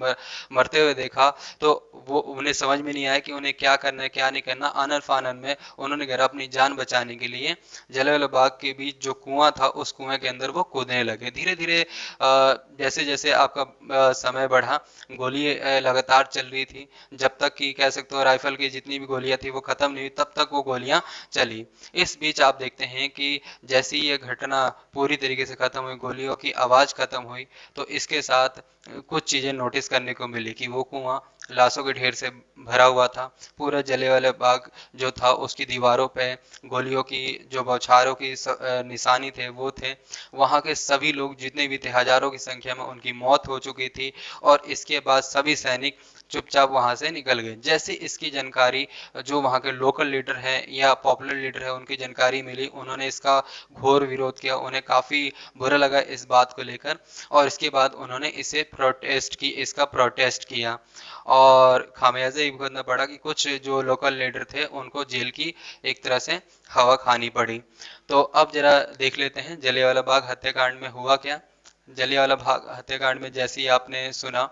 मरते हुए देखा, तो वो उन्हें समझ में नहीं आया कि उन्हें क्या करना है क्या नहीं करना। आनन फानन में उन्होंने घर अपनी जान बचाने के लिए जलियांवाला बाग के बीच जो कुआं था उस कुएं के अंदर वो कूदने लगे। धीरे धीरे जैसे जैसे आपका समय बढ़ा, गोली लगातार चल रही थी, जब तक कि कह सकते हो राइफल की जितनी भी गोलियां थी वो खत्म नहीं हुई, तब तक वो गोलियां चली। इस बीच आप देखते हैं कि जैसे ही ये घटना पूरी तरीके से खत्म हुई, गोलियों की आवाज खत्म हुई, तो इसके साथ कुछ चीजें नोटिस करने को मिली कि वो कुआं लाशों के ढेर से भरा हुआ था। पूरा जलियांवाला बाग जो था उसकी दीवारों पे गोलियों की जो बौछारों की निशानी थे वो थे। वहां के सभी लोग जितने भी थे, हजारों की संख्या में, उनकी मौत हो चुकी थी और इसके बाद सभी सैनिक चुपचाप वहां से निकल गए। जैसे इसकी जानकारी जो वहां के लोकल लीडर हैं या पॉपुलर लीडर है उनकी जानकारी मिली, उन्होंने इसका घोर विरोध किया, उन्हें काफी बुरा लगा इस बात को लेकर और इसके बाद उन्होंने इसे प्रोटेस्ट की इसका प्रोटेस्ट किया और खामियाजा ये भुगतना पड़ा कि कुछ जो लोकल लीडर थे उनको जेल की एक तरह से हवा खानी पड़ी। तो अब जरा देख लेते हैं जलियांवाला बाग हत्याकांड में हुआ क्या। जलियांवाला बाग हत्याकांड में जैसे ही आपने सुना,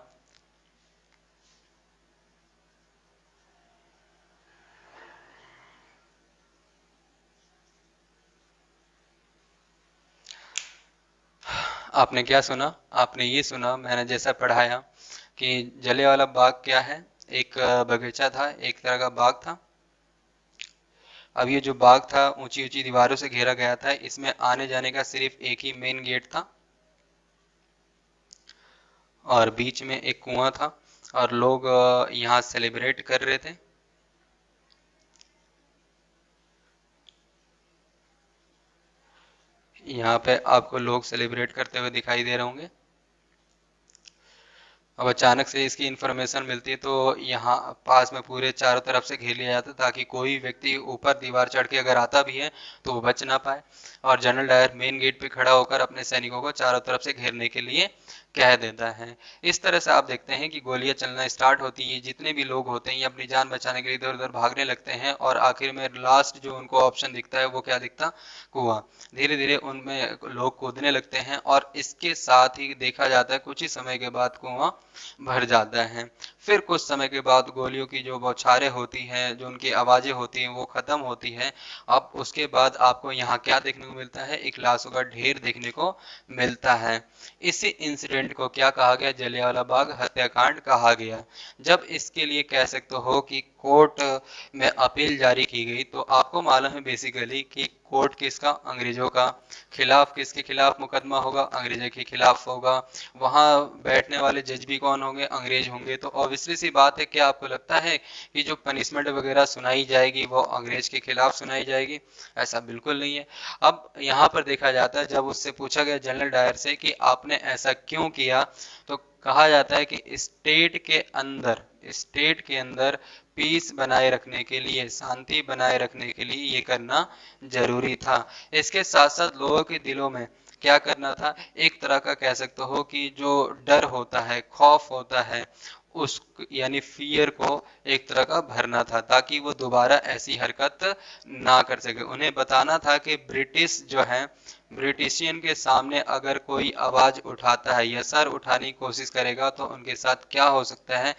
आपने क्या सुना, आपने ये सुना मैंने जैसा पढ़ाया कि जलियांवाला बाग क्या है, एक बगीचा था, एक तरह का बाग था। अब ये जो बाग था ऊंची ऊंची दीवारों से घेरा गया था, इसमें आने जाने का सिर्फ एक ही मेन गेट था और बीच में एक कुआं था और लोग यहाँ सेलिब्रेट कर रहे थे। यहाँ पे आपको लोग सेलिब्रेट करते हुए दिखाई दे रहे होंगे। अब अचानक से इसकी इंफॉर्मेशन मिलती है तो यहाँ पास में पूरे चारों तरफ से घेर लिया जाता है ताकि कोई व्यक्ति ऊपर दीवार चढ़ के अगर आता भी है तो वो बच ना पाए। और जनरल डायर मेन गेट पे खड़ा होकर अपने सैनिकों को चारों तरफ से घेरने के लिए कह देता है। इस तरह से आप देखते हैं कि गोलियां चलना स्टार्ट होती है, जितने भी लोग होते हैं ये अपनी जान बचाने के लिए इधर उधर भागने लगते हैं और आखिर में लास्ट जो उनको ऑप्शन दिखता है वो क्या दिखता, कुआं। धीरे धीरे उनमें लोग कूदने लगते हैं और इसके साथ ही देखा जाता है कुछ ही समय के बाद कुआं भर जाता है। फिर कुछ समय के बाद गोलियों की जो बौछारें होती हैं, जो उनकी आवाजें होती हैं वो खत्म होती है। अब उसके बाद आपको यहाँ क्या देखने को मिलता है, एक लाशों का ढेर देखने को मिलता है। इसी इंसिडेंट को क्या कहा गया, जलियांवाला बाग हत्याकांड कहा गया। जब इसके लिए कह सकते हो कि कोर्ट में अपील जारी की गई तो आपको मालूम है बेसिकली कि कोर्ट किसका, अंग्रेजों का खिलाफ, किसके खिलाफ मुकदमा होगा, अंग्रेजों के खिलाफ होगा। वहां बैठने वाले जज भी कौन होंगे, अंग्रेज होंगे। तो ऑब्वियसली सी बात है, क्या आपको लगता है कि जो पनिशमेंट वगैरह सुनाई जाएगी वो अंग्रेज के खिलाफ सुनाई जाएगी? ऐसा बिल्कुल नहीं है। अब यहाँ पर देखा जाता है जब उससे पूछा गया जनरल डायर से कि आपने ऐसा क्यों किया, तो कहा जाता है कि स्टेट के अंदर पीस बनाए रखने के लिए, शांति बनाए रखने के लिए ये करना जरूरी था। इसके साथ साथ लोगों के दिलों में क्या करना था, एक तरह का कह सकते हो कि जो डर होता है, खौफ होता है, उस यानी फियर को एक तरह का भरना था, ताकि वो दोबारा ऐसी हरकत ना कर सके। उन्हें बताना था कि ब्रिटिश जो है, ब्रिटिशियन के सामने अगर कोई आवाज उठाता है या सर उठाने की कोशिश करेगा तो उनके साथ क्या हो सकता है।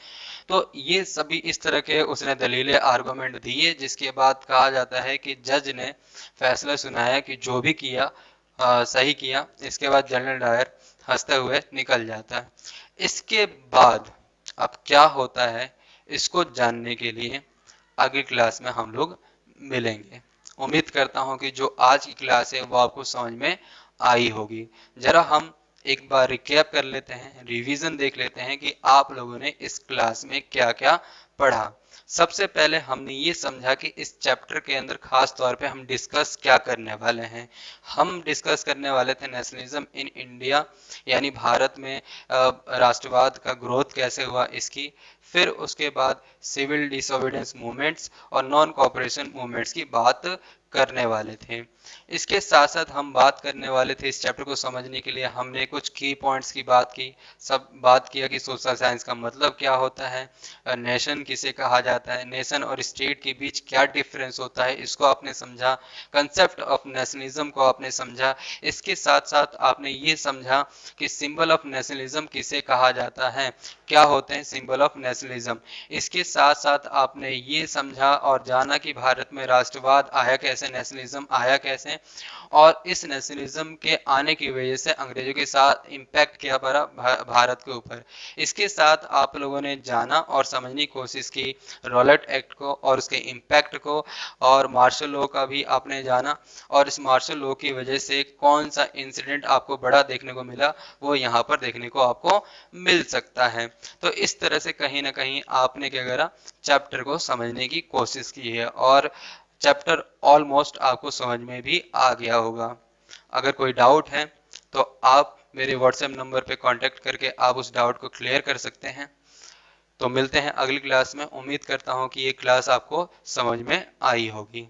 तो ये सभी इस तरह के उसने दलीलें आर्गुमेंट दिए, जिसके बाद कहा जाता है कि जज ने फैसला सुनाया कि जो भी किया सही किया। इसके बाद जनरल डायर हंसते हुए निकल जाता है। इसके बाद अब क्या होता है, इसको जानने के लिए अगली क्लास में हम लोग मिलेंगे। उम्मीद करता हूं कि जो आज की क्लास है वो आपको समझ में आई होगी। जरा हम एक बार रिकैप कर लेते हैं, रिवीजन देख लेते हैं कि आप लोगों ने इस क्लास में क्या क्या पढ़ा। सबसे पहले हमने ये समझा कि इस चैप्टर के अंदर खास तौर पे हम डिस्कस क्या करने वाले हैं। हम डिस्कस करने वाले थे नेशनलिज्म इन इंडिया, यानी भारत में राष्ट्रवाद का ग्रोथ कैसे हुआ इसकी। फिर उसके बाद सिविल डिसोबीडियंस मूवमेंट्स और नॉन कॉपरेशन मूवमेंट्स की बात करने वाले थे। इसके साथ साथ हम बात करने वाले थे, इस चैप्टर को समझने के लिए हमने कुछ की पॉइंट्स की बात की। सब बात किया कि सोशल साइंस का मतलब क्या होता है, नेशन किसे कहा जाता है, नेशन और स्टेट के बीच क्या डिफरेंस होता है, इसको आपने समझा। कंसेप्ट ऑफ नेशनलिज्म को आपने समझा। इसके साथ साथ आपने ये समझा कि सिंबल ऑफ नेशनलिज्म किसे कहा जाता है, क्या होते हैं सिंबल ऑफ नेशनलिज्म। इसके साथ साथ आपने ये समझा और जाना कि भारत में राष्ट्रवाद आया कैसे, नेशनलिज्म आया कैसे, और इस नेशनलिज्म के आने की वजह से अंग्रेजों के साथ इम्पैक्ट क्या पड़ा भारत के ऊपर। इसके साथ आप लोगों ने जाना और समझने की कोशिश की रॉलेट एक्ट को और उसके इम्पैक्ट को, और मार्शल लॉ का भी आपने जाना, और इस मार्शल लॉ की वजह से कौन सा इंसिडेंट आपको बड़ा देखने को मिला वो यहाँ पर देखने को आपको मिल सकता है। तो इस तरह से कहीं ना कहीं आपने क्या करा, चैप्टर को समझने की कोशिश की है, और चैप्टर ऑलमोस्ट आपको समझ में भी आ गया होगा। अगर कोई डाउट है तो आप मेरे व्हाट्सएप नंबर पे कांटेक्ट करके आप उस डाउट को क्लियर कर सकते हैं। तो मिलते हैं अगली क्लास में। उम्मीद करता हूँ कि ये क्लास आपको समझ में आई होगी।